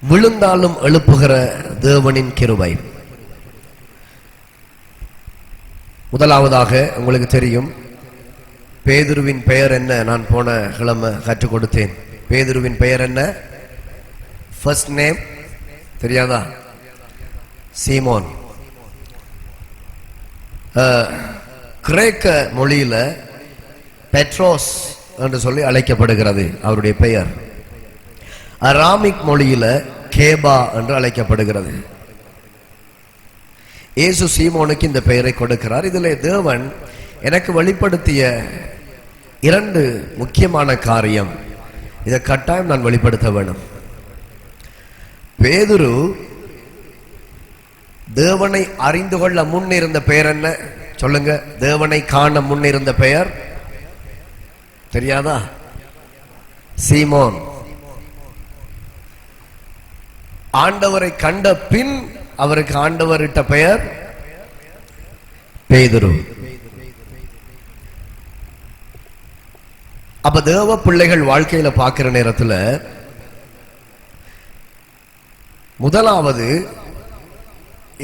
விழுந்தாலும் எழுப்புகிற தேவனின் கிருபை. முதலாவதாக உங்களுக்கு தெரியும் பேதுருவின் பெயர் என்ன? நான் போன கிழமை கற்றுக் கொடுத்தேன். பேதுருவின் பெயர் என்ன? ஃபர்ஸ்ட் நேம் தெரியாதா? சீமோன். கிரேக்க மொழியில பெட்ரோஸ் என்று சொல்லி அழைக்கப்படுகிறது அவருடைய பெயர். அராமிக் மொழியில கேபா என்று அழைக்கப்படுகிறது. இயேசு சீமோனுக்கு இந்த பெயரை கொடுக்கிறார். இதிலே தேவன் எனக்கு வெளிப்படுத்திய இரண்டு முக்கியமான காரியம், இதை கட்டாயம் நான் வெளிப்படுத்த வேண்டும். பேதுரு தேவனை அறிந்து கொள்ள முன் இருந்த பெயர் என்ன சொல்லுங்க? தேவனை காண முன் இருந்த பெயர் தெரியாதா? சீமோன். ஆண்டவரை கண்ட பின் அவருக்கு ஆண்டவர் இட்ட பெயர் பேதுரு. அப்ப தேவ பிள்ளைகள் வாழ்க்கையில பார்க்கிற நேரத்தில் முதலாவது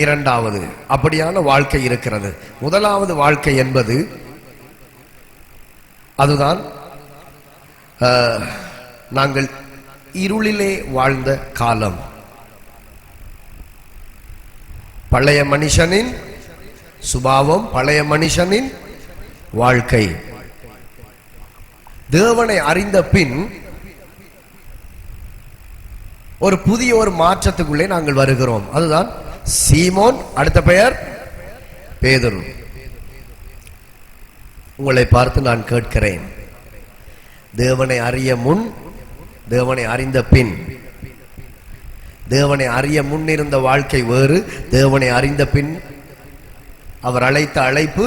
இரண்டாவது அப்படியான வாழ்க்கை இருக்கிறது. முதலாவது வாழ்க்கை என்பது அதுதான் நாங்கள் இருளிலே வாழ்ந்த காலம். பழைய மனுஷனின் சுபாவம், பழைய மனுஷனின் வாழ்க்கை. தேவனை அறிந்த பின் ஒரு புதிய ஒரு மாற்றத்துக்குள்ளே நாங்கள் வருகிறோம். அதுதான் சீமோன். அடுத்த பெயர் பேதுரு. உங்களை பார்த்து நான் கேட்கிறேன், தேவனை அறிய முன், தேவனை அறிந்த பின். தேவனை அறிய முன் இருந்த வாழ்க்கை வேறு, தேவனை அறிந்த பின் அவர் அழைத்த அழைப்பு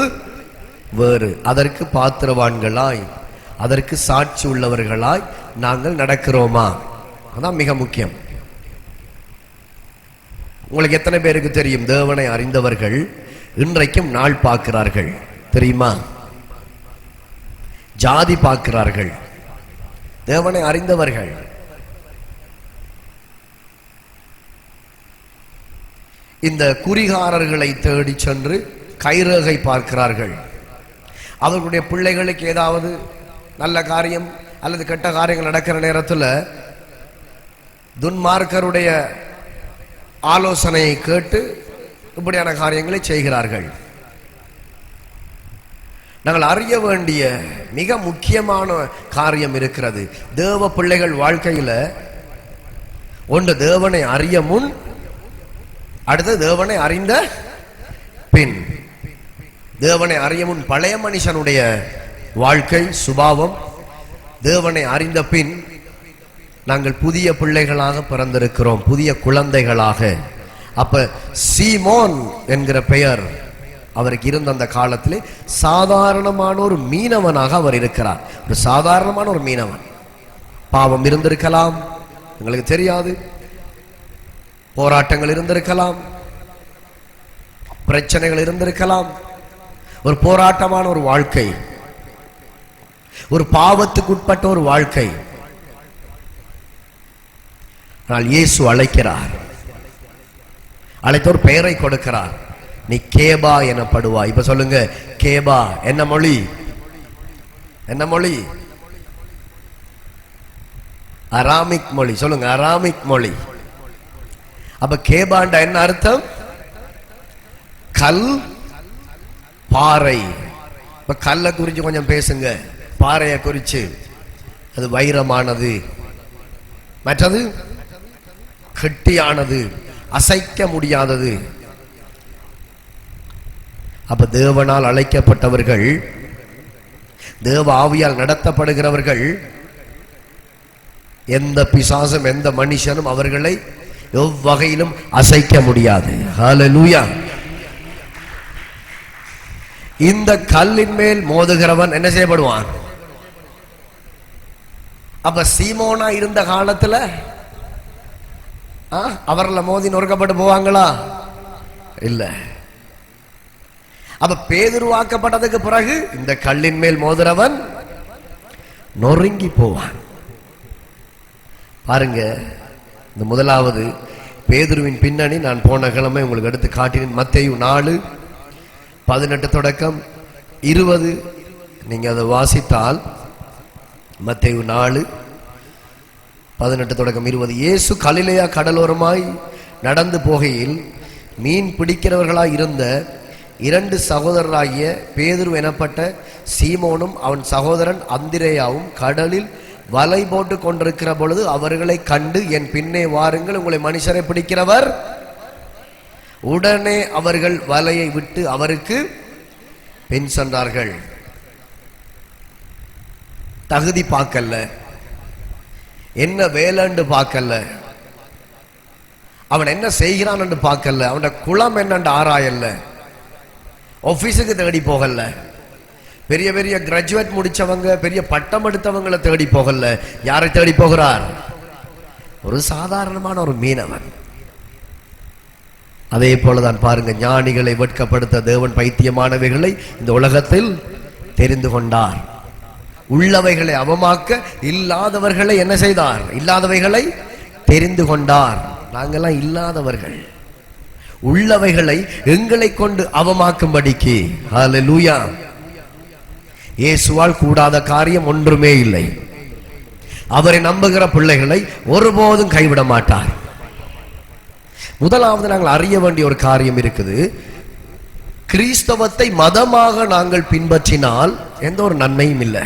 வேறு. அதற்கு பாத்திரவான்களாய், அதற்கு சாட்சி உள்ளவர்களாய் நாங்கள் நடக்கிறோமா? அதான் மிக முக்கியம். உங்களுக்கு எத்தனை பேருக்கு தெரியும் தேவனை அறிந்தவர்கள் இன்றைக்கும் நாள் பார்க்கிறார்கள் தெரியுமா? ஜாதி பார்க்கிறார்கள். தேவனை அறிந்தவர்கள் இந்த குறிகாரர்களை தேடி சென்று கைரேகை பார்க்கிறார்கள். அவர்களுடைய பிள்ளைகளுக்கு ஏதாவது நல்ல காரியம் அல்லது கெட்ட காரியங்கள் நடக்கிற நேரத்தில் துன்மார்க்கருடைய ஆலோசனையை கேட்டு இப்படியான காரியங்களை செய்கிறார்கள். நாங்கள் அறிய வேண்டிய மிக முக்கியமான காரியம் இருக்கிறது. தேவ பிள்ளைகள் வாழ்க்கையில ஒன்று தேவனை அறிய முன், அடுத்து தேவனை அறிந்த பின். தேவனை அறிய முன் பழைய மனுஷனுடைய வாழ்க்கை சுபாவம். தேவனை அறிந்த பின் நாங்கள் புதிய பிள்ளைகளாக பிறந்திருக்கிறோம், புதிய குழந்தைகளாக. அப்ப சீமோன் என்கிற பெயர் அவருக்கு இருந்த அந்த காலத்திலே சாதாரணமான ஒரு மீனவனாக அவர் இருக்கிறார். ஒரு சாதாரணமான ஒரு மீனவன். பாவம் இருந்திருக்கலாம், எங்களுக்கு தெரியாது. போராட்டங்கள் இருந்திருக்கலாம், பிரச்சனைகள் இருந்திருக்கலாம். ஒரு போராட்டமான ஒரு வாழ்க்கை, ஒரு பாவத்துக்கு உட்பட்ட ஒரு வாழ்க்கை. ஆனால் இயேசு அழைக்கிறார், அழைத்த ஒரு பெயரை கொடுக்கிறார். நீ கேபா எனப்படுவா. இப்ப சொல்லுங்க, கேபா என்ன மொழி? என்ன மொழி? அராமிக் மொழி. சொல்லுங்க, அராமிக் மொழி. அப்ப கேபாண்டா என்ன அர்த்தம்? கல், பாறை. இப்ப கல்லை குறிச்சு கொஞ்சம் பேசுங்க, பாறையை குறிச்சு. அது வைரமானது, மற்றது கெட்டியானது, அசைக்க முடியாதது. அப்ப தேவனால் அழைக்கப்பட்டவர்கள், தேவ ஆவியால் நடத்தப்படுகிறவர்கள், எந்த பிசாசும் எந்த மனுஷனும் அவர்களை எவ்வகையிலும் அசைக்க முடியாது. ஹல்லேலூயா. இந்த கல்லின் மேல் மோதுகிறவன் என்ன செய்யப்படுவான்? அப்ப சீமோனா இருந்த காலத்துல அவர்ல மோதி நொறுக்கப்பட்டு போவாங்களா? இல்ல. அப்ப பேதுருவாக்கப்பட்டதுக்கு பிறகு இந்த கல்லின் மேல் மோதுறவன் நொறுங்கி போவான். பாருங்க, இந்த முதலாவது பேதுருவின் பின்னணி நான் போன கிழமை உங்களுக்கு எடுத்து காட்டினேன். மத்தேயு 4:18 தொடக்கம் 20 நீங்க அதை வாசித்தால், மத்தேயு 4:18 தொடக்கம் 20, இயேசு கலிலேயா கடலோரமாய் நடந்து போகையில் மீன் பிடிக்கிறவர்களாய் இருந்த 2 சகோதரராகிய பேதுரு எனப்பட்ட சீமோனும் அவன் சகோதரன் அந்திரேயாவும் கடலில் வலை போட்டு கொண்டிருக்கிற பொழுது அவர்களை கண்டு, என் பின்னே வாருங்கள், உங்களை மனுஷரை பிடிக்கிறவர். உடனே அவர்கள் வலையை விட்டு அவருக்கு பின் சென்றார்கள். தகுதி பார்க்கல, என்ன வேலைன்னு பார்க்கல, அவன் என்ன செய்கிறான் என்று பார்க்கல, அவனோட குளம் என்னன்னு ஆராயல்ல, ஆபீஸுக்கு தேடி போகல, பெரிய பெரிய கிராஜுவேட் முடிச்சவங்க பெரிய பட்டம் எடுத்தவங்களை தேடி போகல. யாரை தேடி போகிறார்? ஒரு சாதாரணமான ஒரு மீனவன். அதே போலதான் பாருங்க, ஞானிகளை வெட்கப்படுத்த தேவன் பைத்தியமானவைகளை இந்த உலகத்தில் தெரிந்து கொண்டார். உள்ளவைகளை அவமாக்க இல்லாதவர்களை என்ன செய்தார்? இல்லாதவைகளை தெரிந்து கொண்டார். நாங்கெல்லாம் இல்லாதவர்கள், உள்ளவைகளை எங்களை கொண்டு அவமாக்கும்படிக்கு. ஹல்லேலூயா. இயேசுவால் கூடாத காரியம் ஒன்றுமே இல்லை. அவரை நம்புகிற பிள்ளைகளை ஒருபோதும் கைவிட மாட்டார். முதலாவது நாங்கள் அறிய வேண்டிய ஒரு காரியம் இருக்குது. கிறிஸ்தவத்தை மதமாக நாங்கள் பின்பற்றினால் எந்த ஒரு நன்மையும் இல்லை.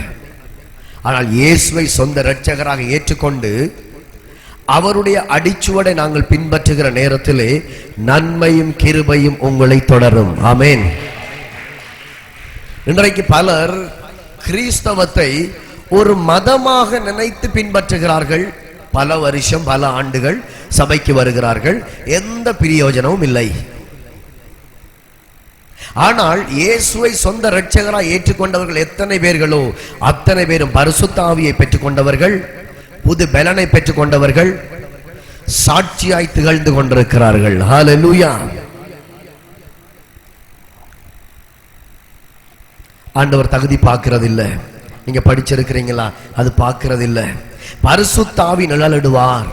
ஆனால் இயேசுவை சொந்த இரட்சகராக ஏற்றுக்கொண்டு அவருடைய அடிச்சுவடை நாங்கள் பின்பற்றுகிற நேரத்திலே நன்மையும் கிருபையும் உங்களை தொடரும். ஆமென். இன்றைக்கு பலர் கிறிஸ்தவத்தை ஒரு மதமாக நினைத்து பின்பற்றுகிறார்கள். பல வருஷம் பல ஆண்டுகள் சபைக்கு வருகிறார்கள், எந்த பிரயோஜனமும் இல்லை. ஆனால் இயேசுவை சொந்த இரட்சகராய் ஏற்றுக்கொண்டவர்கள் எத்தனை பேர்களோ அத்தனை பேரும் பரிசுத்த ஆவியை பெற்றுக்கொண்டவர்கள், புது பலனை பெற்றுக்கொண்டவர்கள், சாட்சியாய் திகழ்ந்து கொண்டிருக்கிறார்கள். ஹல்லேலூயா. ஆண்டவர் தகுதி பார்க்கிறது இல்ல. நீங்க படிச்சிருக்கிறீங்களா? அது பார்க்கிறது இல்ல. பரிசுத்த ஆவி நிழலிடுவார்,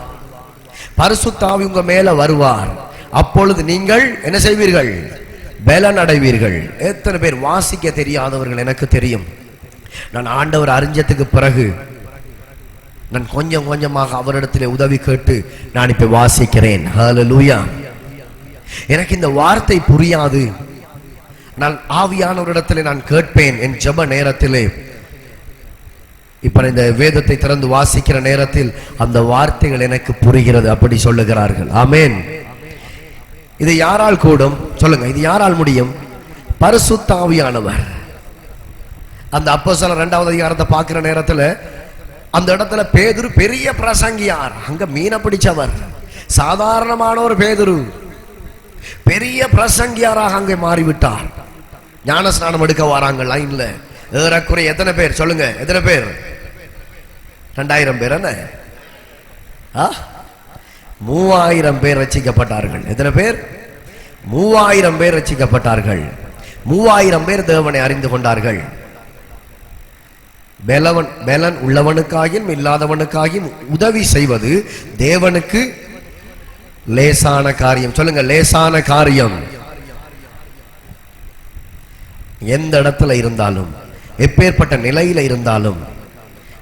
பரிசுத்த ஆவி உங்க மேல வருவார். அப்பொழுது நீங்கள் என்ன செய்வீர்கள்? பலன் அடைவீர்கள். எத்தனை பேர் வாசிக்க தெரியாதவர்கள்? எனக்கு தெரியும். நான் ஆண்டவர் அறிஞ்சதுக்கு பிறகு நான் கொஞ்சம் கொஞ்சமாக அவரிடத்திலே உதவி கேட்டு நான் இப்ப வாசிக்கிறேன். ஹல்லேலூயா. எனக்கு இந்த வார்த்தை புரியாது. நான் ஆவியானவரிடத்திலே நான் கேட்பேன் என் ஜெப நேரத்திலே. இப்ப இந்த வேதத்தை திறந்து வாசிக்கிற நேரத்தில் அந்த வார்த்தைகள் எனக்கு புரிகிறது. அப்படி சொல்லுகிறார்கள். ஆமென். இது யாரால் கூடும்? சொல்லுங்க, இது யாரால் முடியும்? பரிசுத்த ஆவியானவர். அந்த அப்போஸ்தலர் 2வது அதிகாரத்தை பார்க்கிற நேரத்தில் அந்த இடத்துல பேதுரு பெரிய பிரசங்கியார், அங்க மீனை பிடிச்சவர், சாதாரணமான ஒரு பேதுரு பெரிய பிரசங்கியாராக அங்கே மாறிவிட்டார். ஞான ஸ்நானம் எடுக்க வராங்க லைன்ல. ஏறக்குறைய எத்தனை பேர்? சொல்லுங்க, எத்தனை பேர்? 2000 பேர். என்ன 3000 பேர் ரட்சிக்கப்பட்டார்கள். எத்தனை பேர்? 3000 பேர் ரட்சிக்கப்பட்டார்கள். 3000 பேர் தேவனை அறிந்து கொண்டார்கள். பலன் உள்ளவனுக்காகியும் இல்லாதவனுக்காகியும் உதவி செய்வது தேவனுக்கு லேசான காரியம். சொல்லுங்க, லேசான காரியம். எந்த இடத்துல இருந்தாலும், எப்பேற்பட்ட நிலையில இருந்தாலும்,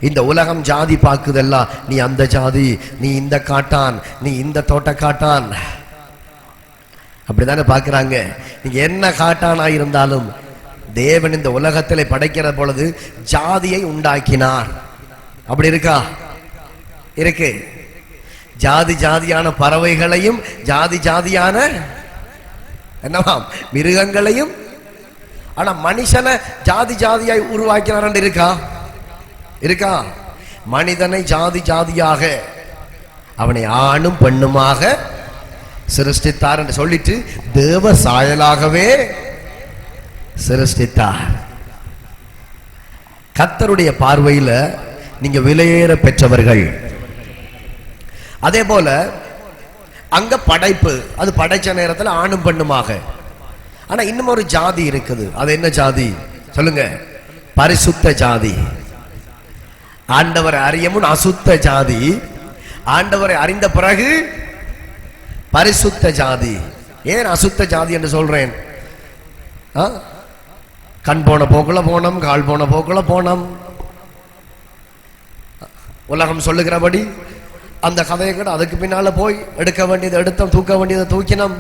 இந்த உலகம் ஜாதி பார்க்குதெல்லாம், நீ அந்த ஜாதி, நீ இந்த காட்டான், நீ இந்த தோட்ட காட்டான், அப்படித்தானே பார்க்கிறாங்க. நீங்க என்ன காட்டானா இருந்தாலும் தேவன் இந்த உலகத்திலே படைக்கிற பொழுது ஜாதியை உண்டாக்கினார். அப்படி இருக்கா? இருக்கு. ஜாதி ஜாதியான பறவைகளையும் ஜாதி ஜாதியான என்னவாம் மிருகங்களையும், ஆனா மனுஷனை ஜாதி ஜாதியாய் உருவாக்கினார். இருக்கா? இருக்கா? மனிதனை ஜாதி ஜாதியாக அவனை ஆணும் பெண்ணுமாக சிருஷ்டித்தார் என்று சொல்லிட்டு தேவ சாயலாகவே சிருஷ்டித்தார். கர்த்தருடைய பார்வையில நீங்க விலையேற பெற்றவர்கள். அதே போல அங்க படைப்பு, அது படைச்ச நேரத்தில் ஆணும் பெண்ணுமாக. ஆனா இன்னும் ஒரு ஜாதி இருக்குது. அது என்ன ஜாதி? சொல்லுங்க, பரிசுத்த ஜாதி. ஆண்டவர் அறியமுன் அசுத்த ஜாதி. ஆண்டவரை அறிந்த பிறகு பரிசுத்த ஜாதி. ஏன் அசுத்த ஜாதி என்று சொல்றேன்? கண் போன போக்குல போனோம், கால் போன போக்குல போனோம். உலகம் சொல்லுகிறபடி அந்த கதையை கூட அதுக்கு பின்னால போய் எடுக்க வேண்டியதை எடுத்தோம், தூக்க வேண்டியதை தூக்கினோம்.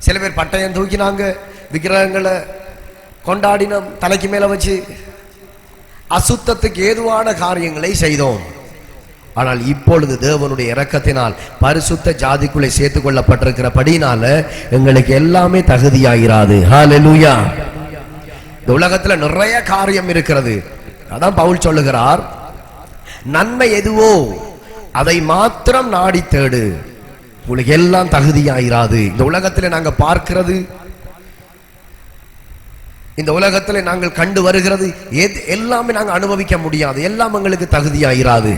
சில பேர் பட்டயம் தூக்கினாங்க, விக்கிரகங்களை கொண்டாடினோம், தலைக்கு மேல வச்சு அசுத்தத்துக்கு ஏதுவான காரியங்களை செய்தோம். ஆனால் இப்பொழுது தேவனுடைய இரக்கத்தினால் பரிசுத்த ஜாதிக்குள்ளே சேர்த்துக் கொள்ளப்பட்டிருக்கிறபடினால எங்களுக்கு எல்லாமே தகுதியாகிறாது. ஹல்லேலூயா. இந்த உலகத்துல நிறைய காரியம் இருக்கிறது. அதான் பவுல் சொல்லுகிறார், நன்மை எதுவோ அதை மாத்திரம் நாடி தேடு, உங்களுக்கு எல்லாம் தகுதியாயிராது. இந்த உலகத்தில் நாங்கள் பார்க்கிறது, இந்த உலகத்தில் நாங்கள் கண்டு வருகிறது எல்லாமே நாங்கள் அனுபவிக்க முடியாது, எல்லாம் எங்களுக்கு தகுதியாயிராது.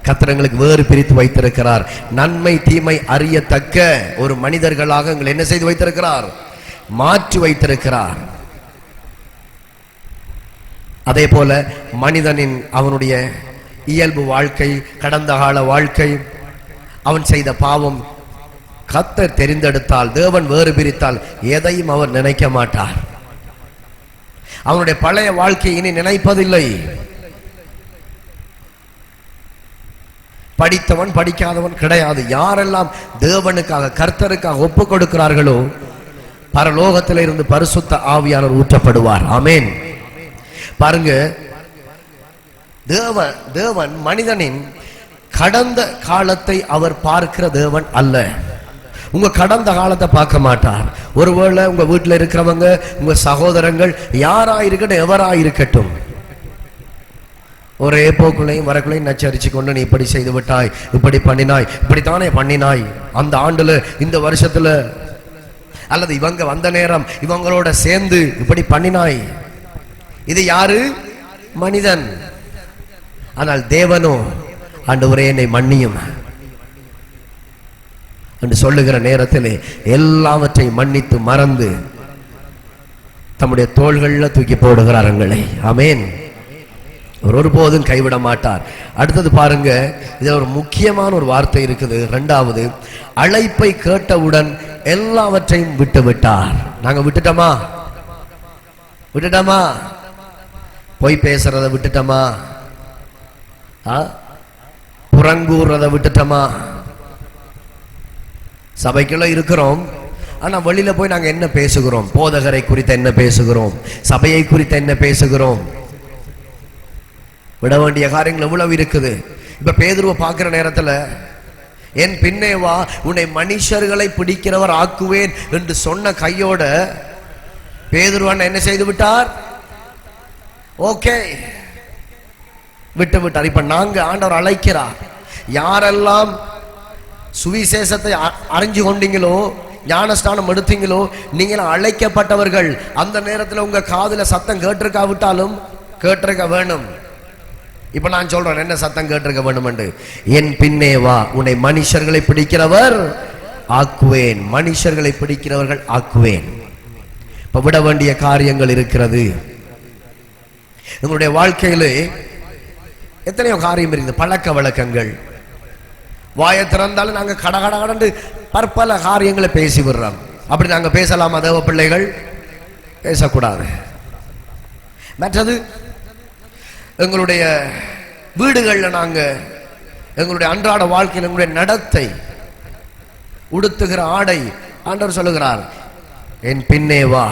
கர்த்தர் எங்களுக்கு வேறு பிரித்து வைத்திருக்கிறார். நன்மை தீமை அறியத்தக்க ஒரு மனிதர்களாக எங்களை என்ன செய்து வைத்திருக்கிறார்? மாற்றி வைத்திருக்கிறார். அதே போல மனிதனின் அவனுடைய இயல்பு வாழ்க்கை, கடந்த கால வாழ்க்கை, அவன் செய்த பாவம் கர்த்தர் தெரிந்தெடுத்தால், தேவன் வேறு பிரித்தால் எதையும் அவர் நினைக்க மாட்டார். அவனுடைய பழைய வாழ்க்கையை இனி நினைப்பதில்லை. படித்தவன் படிக்காதவன் கிடையாது. யாரெல்லாம் தேவனுக்காக கர்த்தருக்காக ஒப்பு கொடுக்கிறார்களோ பரலோகத்தில் இருந்து பரிசுத்த ஆவியானவர் ஊற்றப்படுவார். ஆமென். பாருங்க, தேவன் மனிதனின் கடந்த காலத்தை அவர் பார்க்கிற தேவன் அல்ல. உங்க கடந்த காலத்தை பார்க்க மாட்டார். ஒருவேளை உங்க வீட்டில் இருக்கிறவங்க, உங்க சகோதரங்கள் யாராயிருக்கட்டும், எவராயிருக்கட்டும், ஒரே போக்குள்ளையும் வரக்குள்ளையும் நச்சரிச்சு கொண்டு நீ இப்படி செய்து விட்டாய், இப்படி பண்ணினாய், இப்படித்தானே பண்ணினாய், அந்த ஆண்டுல இந்த வருஷத்துல அல்லது இவங்க வந்த நேரம் இவங்களோட சேர்ந்து இப்படி பண்ணினாய். இது யாரு? மனிதன். ஆனால் தேவனோ ஆண்டவரே என்னை மன்னியும் என்று சொல்லுகிற நேரத்திலே எல்லாவற்றையும் மன்னித்து மறந்து தம்முடைய தோள்களில் தூக்கி போடுகிறார்களே. ஆமென். ஒருபோதும் கைவிட மாட்டார். அடுத்தது பாருங்க, இது ஒரு முக்கியமான ஒரு வார்த்தை இருக்குது. இரண்டாவது, அழைப்பை கேட்டவுடன் எல்லாவற்றையும் விட்டு விட்டார். நாங்க விட்டுட்டோமா? விட்டுட்டோமா? பொய் பேசுறத விட்டுட்டோமா? புறங்கூறத விட்டுட்டோமா? சபைக்குள்ள இருக்கிறோம், ஆனா வெளியில போய் நாங்க என்ன பேசுகிறோம்? போதகரை குறித்து என்ன பேசுகிறோம்? சபையை குறித்து என்ன பேசுகிறோம்? விட வேண்டிய காரியங்கள் எவ்வளவு இருக்குது. இப்ப பேதுருவை பார்க்கிற நேரத்துல, என் பின்னே வா, உன்னை மனுஷர்களை பிடிக்கிறவர் ஆக்குவேன் என்று சொன்ன கையோட பேதுருவான் என்ன செய்து விட்டார்? ஓகே, விட்டு விட்டார். இப்ப நாங்க ஆண்டவர் அழைக்கிறார். யாரெல்லாம் சுவிசேஷத்தை அறிஞ்சு கொண்டீங்களோ, ஞானஸ்தானம் எடுத்தீங்களோ, நீங்கள் அழைக்கப்பட்டவர்கள். அந்த நேரத்தில் உங்க காதுல சத்தம் கேட்டிருக்காவிட்டாலும் கேட்டிருக்க வேணும். இப்ப நான் சொல்றேன், என்ன சத்தம் கேட்டிருக்க வேண்டும் என்று? என் பின்னே வா, உன்னை மனுஷர்களை பிடிக்கிறவர் ஆக்குவேன், மனுஷர்களை பிடிக்கிறவர்கள் ஆக்குவேன். இப்ப விட வேண்டிய காரியங்கள் இருக்கிறது. உங்களுடைய வாழ்க்கையிலே எத்தனையோ காரியம் இருக்குது. பழக்க வழக்கங்கள், வாயை திறந்தாலும் நாங்க கடகடகடண்டு பற்பல காரியங்களை பேசி விடுறோம். அப்படி நாங்க பேசலாமா? தேவ பிள்ளைகள் பேசக்கூடாது. மற்றது, எங்களுடைய வீடுகளில் நாங்க எங்களுடைய அன்றாட வாழ்க்கையில் எங்களுடைய நடத்தை, உடுத்துகிற ஆடை, ஆண்டவர் சொல்லுகிறார் என் பின்னே வா.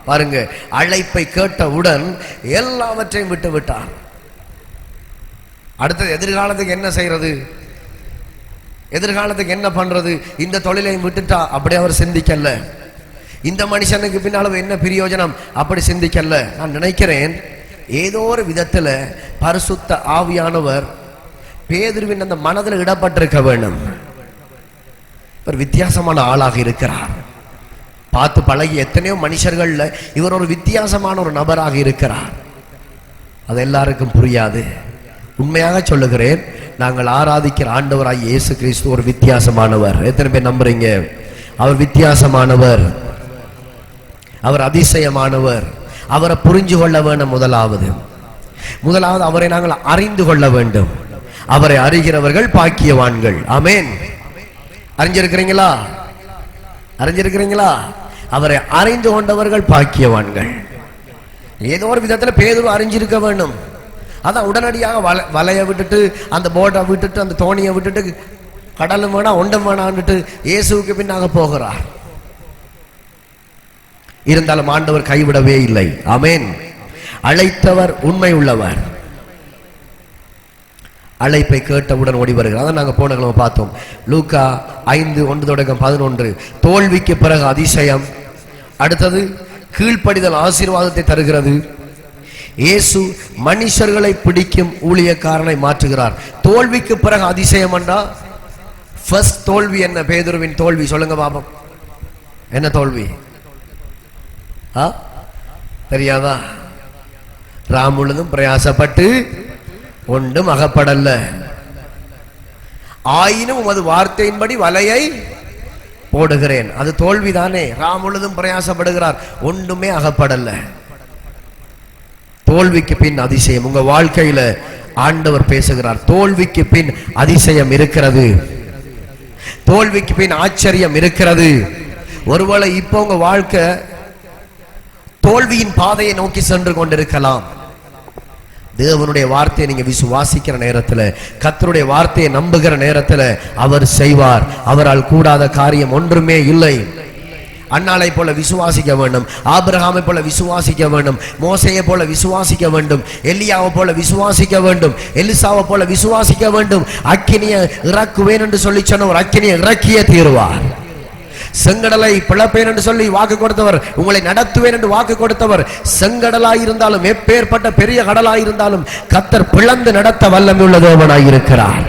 பாருங்க, அழைப்பை கேட்டவுடன் எல்லாவற்றையும் விட்டு விட்டார். அடுத்தது எதிர்காலத்துக்கு என்ன செய்யறது, எதிர்காலத்துக்கு என்ன பண்றது? இந்த தொழிலையும் விட்டுட்டா அப்படி அவர் சிந்திக்கல. இந்த மனுஷனுக்கு பின்னால என்ன பிரயோஜனம் அப்படி சிந்திக்கல. நான் நினைக்கிறேன், ஏதோ ஒரு விதத்துல பரிசுத்த ஆவியானவர் பேதுருவின் அந்த மனதில் இடப்பட்டிருக்க வேண்டும். ஒரு வித்தியாசமான ஆளாக இருக்கிறார். பார்த்து பழகி எத்தனையோ மனுஷர்கள்ல இவர் ஒரு வித்தியாசமான ஒரு நபராக இருக்கிறார். அது எல்லாருக்கும் புரியாது. உண்மையாக சொல்லுகிறேன், நாங்கள் ஆராதிக்கிற ஆண்டவராய் இயேசு கிறிஸ்து ஒரு வித்தியாசமானவர். எத்தனை பேர் நம்புறீங்க? அவர் வித்தியாசமானவர், அவர் அதிசயமானவர். அவரை புரிஞ்சு கொள்ள வேண்டும். முதலாவது அவரை நாங்கள் அறிந்து கொள்ள வேண்டும். அவரை அறிகிறவர்கள் பாக்கியவான்கள். ஆமென். அறிஞ்சிருக்கிறீங்களா? அறிஞ்சிருக்கிறீங்களா? அவரை அறிந்து கொண்டவர்கள் பாக்கியவான்கள். ஏதோ ஒரு விதத்துல பேதுரு அறிஞ்சிருக்க வேண்டும். அதான் உடனடியாக வலையை விட்டுட்டு, அந்த போட்டை விட்டுட்டு, அந்த தோணியை விட்டுட்டு, கடலும் வேணா ஒண்டம் வேணான்னுட்டு இயேசுவுக்கு பின்னாக போகிறார். இருந்தாலும் ஆண்டவர் கைவிடவே இல்லை. ஆமென். அழைத்தவர் உண்மை உள்ளவர். அழைப்பை கேட்டவுடன் ஓடி வருகிறார். அதான் நாங்க போன கிழமை பார்த்தோம். லூக்கா 5:1-11. தோல்விக்கு பிறகு அதிசயம். அடுத்தது கீழ்ப்படிதல் ஆசீர்வாதத்தை தருகிறது. இயேசு மனுஷர்களை பிடிக்கும் ஊழியக்காரனை மாற்றுகிறார். தோல்விக்கு பிறகு அதிசயம் என்றா ஃபர்ஸ்ட் தோல்வி என்ன? பேதுருவின் தோல்வி சொல்லுங்க பாப்போம். என்ன தோல்வி? தெரியாதா? ராமுழுதும் பிரயாசப்பட்டு ஒன்றும் அகப்படல்ல, ஆயினும் உமது வார்த்தையின்படி வலையை போடுகிறேன். அது தோல்விதானே? ராமுழுதும் பிரயாசப்படுகிறார், ஒன்றுமே அகப்படல்ல. தோல்விக்கு பின் அதிசயம். உங்க வாழ்க்கையில ஆண்டவர் பேசுகிறார். தோல்விக்கு பின் அதிசயம் இருக்கிறது. தோல்விக்கு பின் ஆச்சரியம் இருக்கிறது. ஒருவேளை இப்போ உங்க வாழ்க்கை தோல்வியின் பாதையை நோக்கி சென்று கொண்டிருக்கலாம். தேவனுடைய வார்த்தையை நீங்க விசுவாசிக்கிற நேரத்தில், கர்த்தருடைய வார்த்தையை நம்புகிற நேரத்தில் அவர் செய்வார். அவரால் கூடாத காரியம் ஒன்றுமே இல்லை. அன்னாளை போல விசுவாசிக்க வேண்டும், ஆபிரகாமை போல விசுவாசிக்க வேண்டும், மோசையை போல விசுவாசிக்க வேண்டும், எலியாவை போல விசுவாசிக்க வேண்டும், எலிசாவை போல விசுவாசிக்க வேண்டும். அக்கினியை இறக்குவேன் என்று சொல்லி சொன்னவர் அக்கினியை இறக்கியே தீருவார். செங்கடலை பிளப்பேன் என்று சொல்லி வாக்கு கொடுத்தவர், உங்களை நடத்துவேன் என்று வாக்கு கொடுத்தவர், செங்கடலாயிருந்தாலும் எப்பேற்பட்ட பெரிய கடலாயிருந்தாலும் கர்த்தர் பிளந்து நடத்த வல்லமை உள்ள தேவனாயிருக்கிறார்.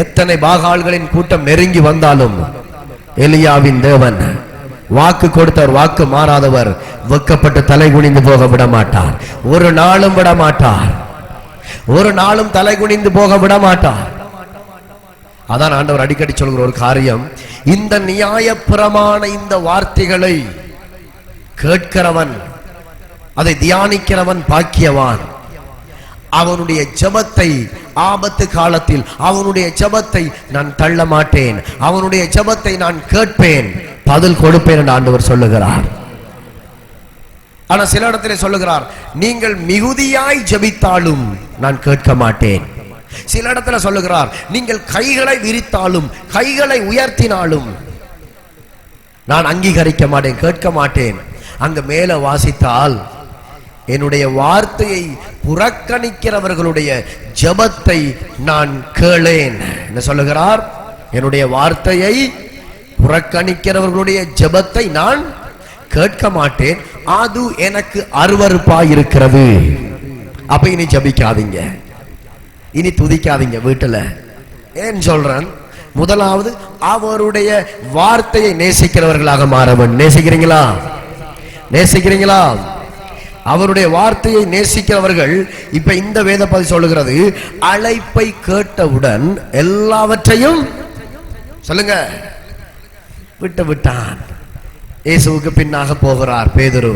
எத்தனை பாகால்களின் கூட்டம் நெருங்கி வந்தாலும் எலியாவின் தேவன் வாக்கு கொடுத்தவர், வாக்கு மாறாதவர், வெக்கப்பட்டு தலை குனிந்து போக விட மாட்டார். ஒரு நாளும் விட மாட்டார். ஒரு நாளும் தலை குனிந்து போக விட மாட்டார். அதான் ஆண்டவர் அடிக்கடி சொல்கிற ஒரு காரியம், இந்த நியாயப்பிரமாண இந்த வார்த்தைகளை கேட்கிறவன், அதை தியானிக்கிறவன் பாக்கியவான். அவனுடைய ஜெபத்தை ஆபத்து காலத்தில், அவனுடைய ஜெபத்தை நான் தள்ள மாட்டேன், அவனுடைய ஜெபத்தை நான் கேட்பேன், பதில் கொடுப்பேன் என்று ஆண்டவர் சொல்லுகிறார். ஆனா சில இடத்திலே சொல்லுகிறார், நீங்கள் மிகுதியாய் ஜெபித்தாலும் நான் கேட்க மாட்டேன். சில இடத்துல சொல்லுகிறார், நீங்கள் கைகளை விரித்தாலும் கைகளை உயர்த்தினாலும் நான் அங்கீகரிக்க மாட்டேன், கேட்க மாட்டேன். அங்க மேல வாசித்தால், என்னுடைய வார்த்தையை புறக்கணிக்கிறவர்களுடைய ஜெபத்தை நான் கேளேன். என்ன சொல்லுகிறார்? என்னுடைய வார்த்தையை புறக்கணிக்கிறவர்களுடைய ஜெபத்தை நான் கேட்க மாட்டேன், அது எனக்கு அருவருப்பாய் இருக்கிறது. அப்ப இனி ஜெபிக்காதீங்க, இனி துதிக்காதீங்க வீட்டுல. ஏன் சொல்றேன்? முதலாவது அவருடைய வார்த்தையை நேசிக்கிறவர்களாக மாறவன். நேசிக்கிறீங்களா? நேசிக்கிறீங்களா? அவருடைய வார்த்தையை நேசிக்கிறவர்கள், இப்ப இந்த வேத பகுதி சொல்லுகிறது, அழைப்பை கேட்டவுடன் எல்லாவற்றையும் சொல்லுங்க விட்டு விட்டான். இயேசுவுக்கு பின்னாக போகிறார் பேதுரு.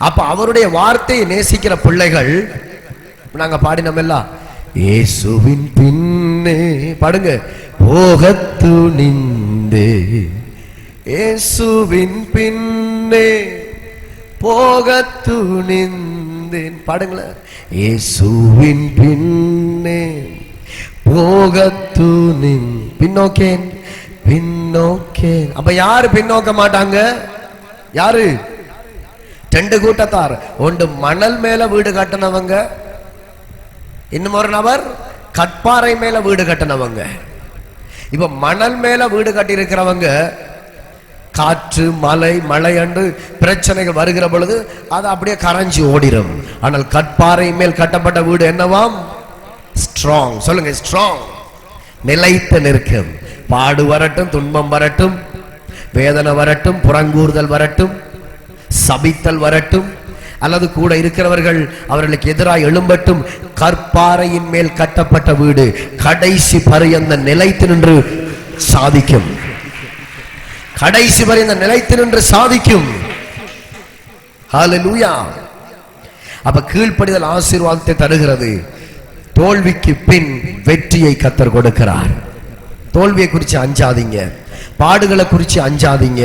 அப்ப அவருடைய வார்த்தையை நேசிக்கிற பிள்ளைகள், நாங்க பாடினோம் எல்லாம், இயேசுவின் பின்னே பாடுங்க, போகத் துணிந்தே இயேசுவின் பின்னே போகத் துணிந்தேன். பாடுங்களேன், இயேசுவின் பின்னே போகத் துணிந்தேன். பின்னோக்கேன் பின்னோக்கேன். அப்ப யாரு பின்னோக்க மாட்டாங்க? யாரு? ரெண்டு கூட்டத்தார். ஒன்று மணல் மேல வீடு கட்டினவங்க, இன்னும் ஒரு நபர் கட்பாறை மேல வீடு கட்டினவங்க. இப்ப மணல் மேல வீடு கட்டி இருக்கிறவங்க, காற்று மழை என்று பிரச்சனைகள் வருகிற பொழுது அது அப்படியே கரைஞ்சி ஓடிடும். ஆனால் கட்பாறை மேல் கட்டப்பட்ட வீடு என்னவாம்? ஸ்ட்ராங். சொல்லுங்க, ஸ்ட்ராங். நிலைத்து நிற்கும். பாடு வரட்டும், துன்பம் வரட்டும், வேதனை வரட்டும், புறங்கூறுதல் வரட்டும், சபித்தல் வரட்டும், அல்லது கூட இருக்கிறவர்கள் அவர்களுக்கு எதிராக எழும்பட்டும், கற்பாறையின் மேல் கட்டப்பட்ட வீடு கடைசி பரியந்த நிலைத்து நின்று சாதிக்கும். கடைசி பரியந்த நிலைத்து நின்று சாதிக்கும். ஹல்லேலூயா. அப்ப கீழ்ப்படிதல் ஆசீர்வாதத்தை தருகிறது. தோல்விக்கு பின் வெற்றியை கர்த்தர் கொடுக்கிறார். தோல்வியை குறித்து அஞ்சாதீங்க, பாடுகளை குறித்து அஞ்சாதீங்க.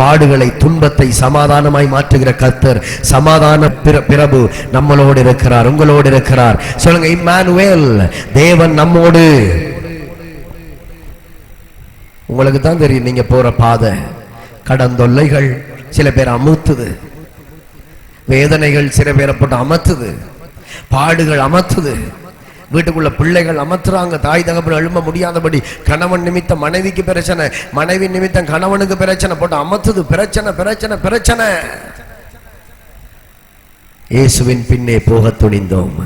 பாடுகளை, துன்பத்தை சமாதானமாய் மாற்றுகிற கர்த்தர், சமாதான பிரபு நம்மளோடு இருக்கிறார், உங்களோடு இருக்கிறார். சொல்லுங்க, இம்மானுவேல், தேவன் நம்மோடு. உங்களுக்கு தான் தெரியும், நீங்க போற பாதை, கடந்தொல்லைகள் சில பேர் அமுத்துது, வேதனைகள் சில பேரை போட்டு அமர்த்துது, பாடுகள் அமர்த்துது, வீட்டுக்குள்ள பிள்ளைகள் அமர்த்துறாங்க, தாய் தகப்பன் எழும்ப முடியாதபடி, கணவன் நிமித்தம் மனைவிக்கு பிரச்சனை, மனைவி நிமித்தம் கணவனுக்கு பிரச்சனை, போட்டு அமர்த்துது. பிரச்சனை பிரச்சனை பிரச்சனை. இயேசுவின் பின்னே போக துணிந்தோம்,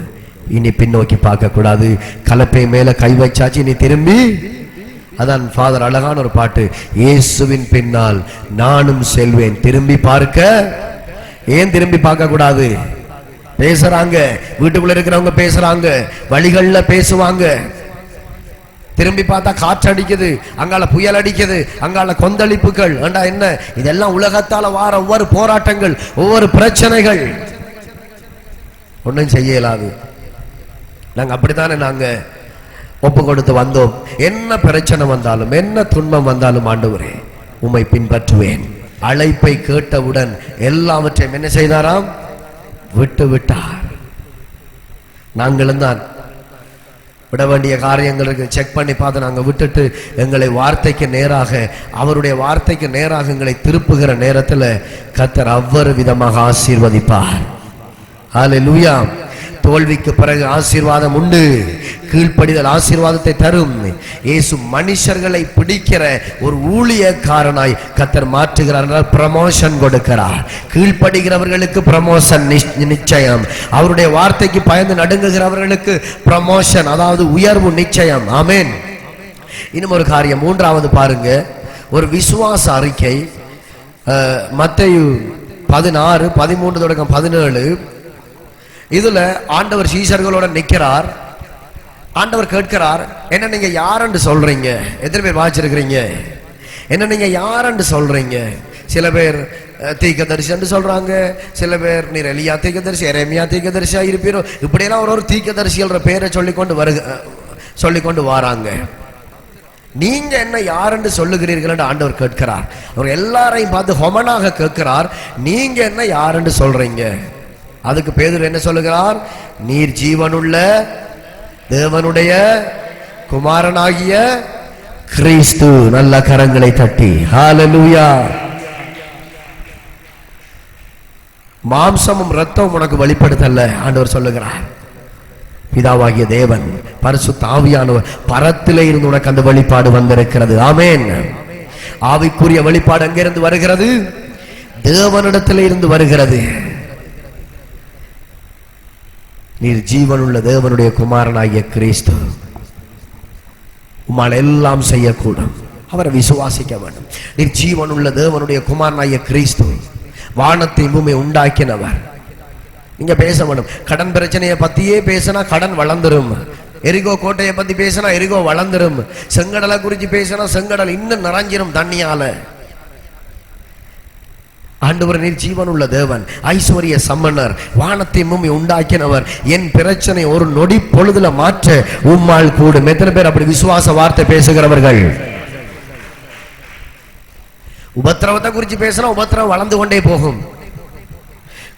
இனி பின்னோக்கி பார்க்க கூடாது. கலப்பை மேல கை வச்சாச்சு, இனி திரும்பி. அதான் ஃபாதர் அழகான ஒரு பாட்டு, இயேசுவின் பின்னால் நானும் செல்வேன், திரும்பி பார்க்க. ஏன் திரும்பி பார்க்க கூடாது? பேசுறாங்க, வீட்டுக்குள்ள இருக்கிறவங்க பேசுறாங்க, வழிகள்ல பேசுவாங்க. திரும்பி பார்த்தா காற்று அடிக்குது, அங்கால புயல் அடிக்குது, அங்கால கொந்தளிப்புகள். என்ன இதெல்லாம்? உலகத்தால வார ஒவ்வொரு போராட்டங்கள், ஒவ்வொரு பிரச்சனைகள். ஒன்றும் செய்ய இயலாது. நாங்க அப்படித்தானே நாங்க ஒப்பு கொடுத்து வந்தோம். என்ன பிரச்சனை வந்தாலும், என்ன துன்பம் வந்தாலும், ஆண்டவரே உம்மை பின்பற்றுவேன். அழைப்பை கேட்டவுடன் எல்லாவற்றையும் என்ன செய்தாராம்? விட்டு விட்டார். நாங்களும் தான் விட வேண்டிய காரியங்களுக்கு செக் பண்ணி பார்த்து நாங்கள் விட்டுட்டு எங்களை வார்த்தைக்கு நேராக, அவருடைய வார்த்தைக்கு நேராக எங்களை திருப்புகிற நேரத்தில் கர்த்தர் அவ்வளவு விதமாக ஆசீர்வதிப்பார். ஹல்லேலூயா. தோல்விக்கு பிறகு ஆசீர்வாதம் உண்டு. கீழ்ப்படிதல் ஆசீர்வாதத்தை தரும். இயேசு மனுஷர்களை பிடிக்கிற ஒரு ஊழியக்காரனாய் கர்த்தர் மாற்றுகிறார். ப்ரமோஷன் கொடுக்கிறார். கீழ்ப்படுகிறவர்களுக்கு ப்ரமோஷன் நிச்சயம். அவருடைய வார்த்தைக்கு பயந்து நடுங்குகிறவர்களுக்கு ப்ரமோஷன், அதாவது உயர்வு நிச்சயம். ஆமென். இன்னும் ஒரு காரியம், மூன்றாவது பாருங்க, ஒரு விசுவாச அறிக்கை. மத்தேயு 16:13-17. இதுல ஆண்டவர் சீஷர்களோட நிற்கிறார். ஆண்டவர் கேட்கிறார், என்ன நீங்க யாருன்னு சொல்றீங்க? எத்தனை பேர் வாசிச்சிருக்கிறீங்க? என்ன நீங்க யாருன்னு சொல்றீங்க? சில பேர் தீர்க்கதரிசி என்று சொல்றாங்க, சில பேர் நீர் எலியா தீர்க்கதரிசி, எரேமியா தீர்க்கதரிசியா இருப்பீரோ, இப்படியெல்லாம் ஒரு தீர்க்கதரிசின்ற பேரை சொல்லிக்கொண்டு வராங்க. நீங்க என்ன யாருன்னு சொல்லுகிறீர்கள் என்று ஆண்டவர் கேட்கிறார். அவர் எல்லாரையும் பார்த்து ஹொமனாக கேட்கிறார், நீங்க என்ன யாருன்னு சொல்றீங்க? அதுக்கு பேதுரு என்ன சொல்லுகிறார்? நீர் ஜீவனுள்ள தேவனுடைய குமாரனாகிய கிறிஸ்து. நல்ல கரங்களை தட்டி ஹல்லேலூயா. மாம்சமும் இரத்தமும் உனக்கு வெளிப்படுத்தல்ல, ஆண்டவர் சொல்லுகிறார். பிதாவாகிய தேவன், பரிசுத்த ஆவியானவர் பரத்திலே இருந்து உனக்கு அந்த வெளிப்பாடு வந்திருக்கிறது. ஆமென். ஆவிக்குரிய வெளிப்பாடு எங்கிருந்து வருகிறது? தேவனிடத்திலே இருந்து வருகிறது. நீர் ஜீவனுள்ள தேவனுடைய குமாரனாகிய கிறிஸ்து. உம்மால் எல்லாம் செய்யக்கூடும். அவரை விசுவாசிக்க வேண்டும். நீர் ஜீவனுள்ள தேவனுடைய குமாரனாகிய கிறிஸ்து, வானத்தை பூமியை உண்டாக்கினவர். நீங்க பேச வேண்டும். கடன் பிரச்சனையை பத்தியே பேசினா கடன் வளர்ந்துரும். எரிகோ கோட்டையை பத்தி பேசினா எரிகோ வளர்ந்துரும். செங்கடலை குறித்து பேசினா செங்கடல் இன்னும் நிறைஞ்சிரும் தண்ணியால. ஆண்டவர் நீர் ஜீவனுள்ள தேவன், ஐஸ்வர்ய சம்பன்னர், வானத்தை பூமி உண்டாக்கினவர். என் பிரச்சனை ஒரு நொடி பொழுதுல மாற்ற உம்மால் கூடும். எத்தனை பேர் அப்படி விசுவாச வார்த்தை பேசுகிறவர்கள்? உபத்திரவத்தை குறித்து பேசினா உபத்திரவம் வளர்ந்து கொண்டே போகும்.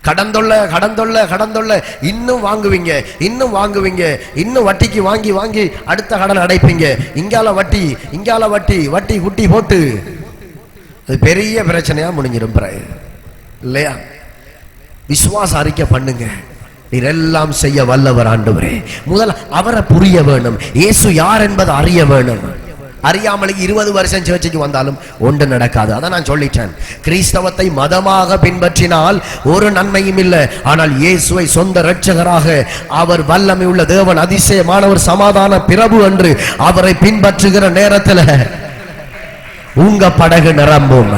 கடந்தொல்ல இன்னும் வாங்குவீங்க, இன்னும் வாங்குவீங்க, இன்னும் வட்டிக்கு வாங்கி வாங்கி அடுத்த கடன் அடைப்பீங்க. இங்கால வட்டி, இங்கால வட்டி, வட்டி குட்டி போட்டு அது பெரிய பிரச்சனையா முடிஞ்சிடும் இல்லையா? விசுவாச அறிக்கை பண்ணுங்க. நீர் எல்லாம் செய்ய வல்லவர் ஆண்டவரே. முதல்ல அவரை புரிய வேணும். இயேசு யார் என்பதை அறிய வேணும். அறியாமலே 20 வருஷம் சர்ச்சைக்கு வந்தாலும் ஒன்று நடக்காது. அதான் நான் சொல்லிட்டேன். கிறிஸ்தவத்தை மதமாக பின்பற்றினால் ஒரு நன்மையும் இல்லை. ஆனால் இயேசுவை சொந்த இரட்சகராக, அவர் வல்லமை உள்ள தேவன், அதிசயமானவர், சமாதான பிரபு என்று அவரை பின்பற்றுகிற நேரத்தில் உங்க படகு நிரம்பும்.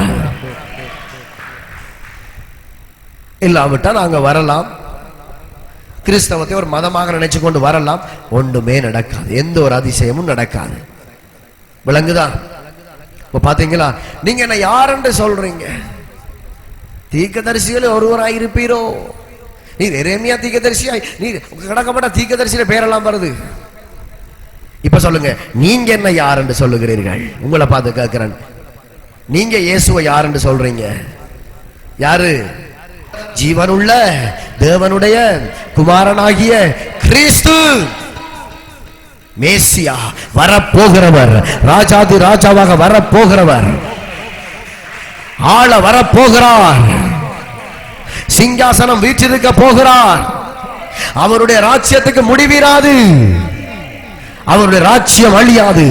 இல்லாவிட்டா நாங்க வரலாம், கிறிஸ்தவத்தை ஒரு மதமாக நினைச்சு கொண்டு வரலாம், ஒன்றுமே நடக்காது. எந்த ஒரு அதிசயமும் நடக்காது. விளங்குதா? பாத்தீங்களா? நீங்க என்ன யாருன்னு சொல்றீங்க? தீர்க்கதரிசிகள் ஒருவராயிருப்பீரோ? நீ எரேமியா தீர்க்கதரிசியாய் நீ கடக்கப்பட்ட தீர்க்கதரிசியில பேரெல்லாம் வருது. இப்ப சொல்லுங்க, நீங்க என்ன யார் என்று சொல்லுகிறீர்கள்? உங்களை பார்த்து கேட்கிறேன், நீங்க இயேசுவை யார் என்று சொல்றீங்க? யாரு? ஜீவனுள்ள தேவனுடைய குமாரனாகிய கிறிஸ்து, மேசியா, வரப்போகிறவர், ராஜாதி ராஜாவாக வரப்போகிறவர், ஆள வரப்போகிறார், சிங்காசனம் வீற்றிருக்க போகிறார். அவருடைய ராஜ்யத்துக்கு முடிவிராது, அவருடைய ராஜ்யம் அழியாது,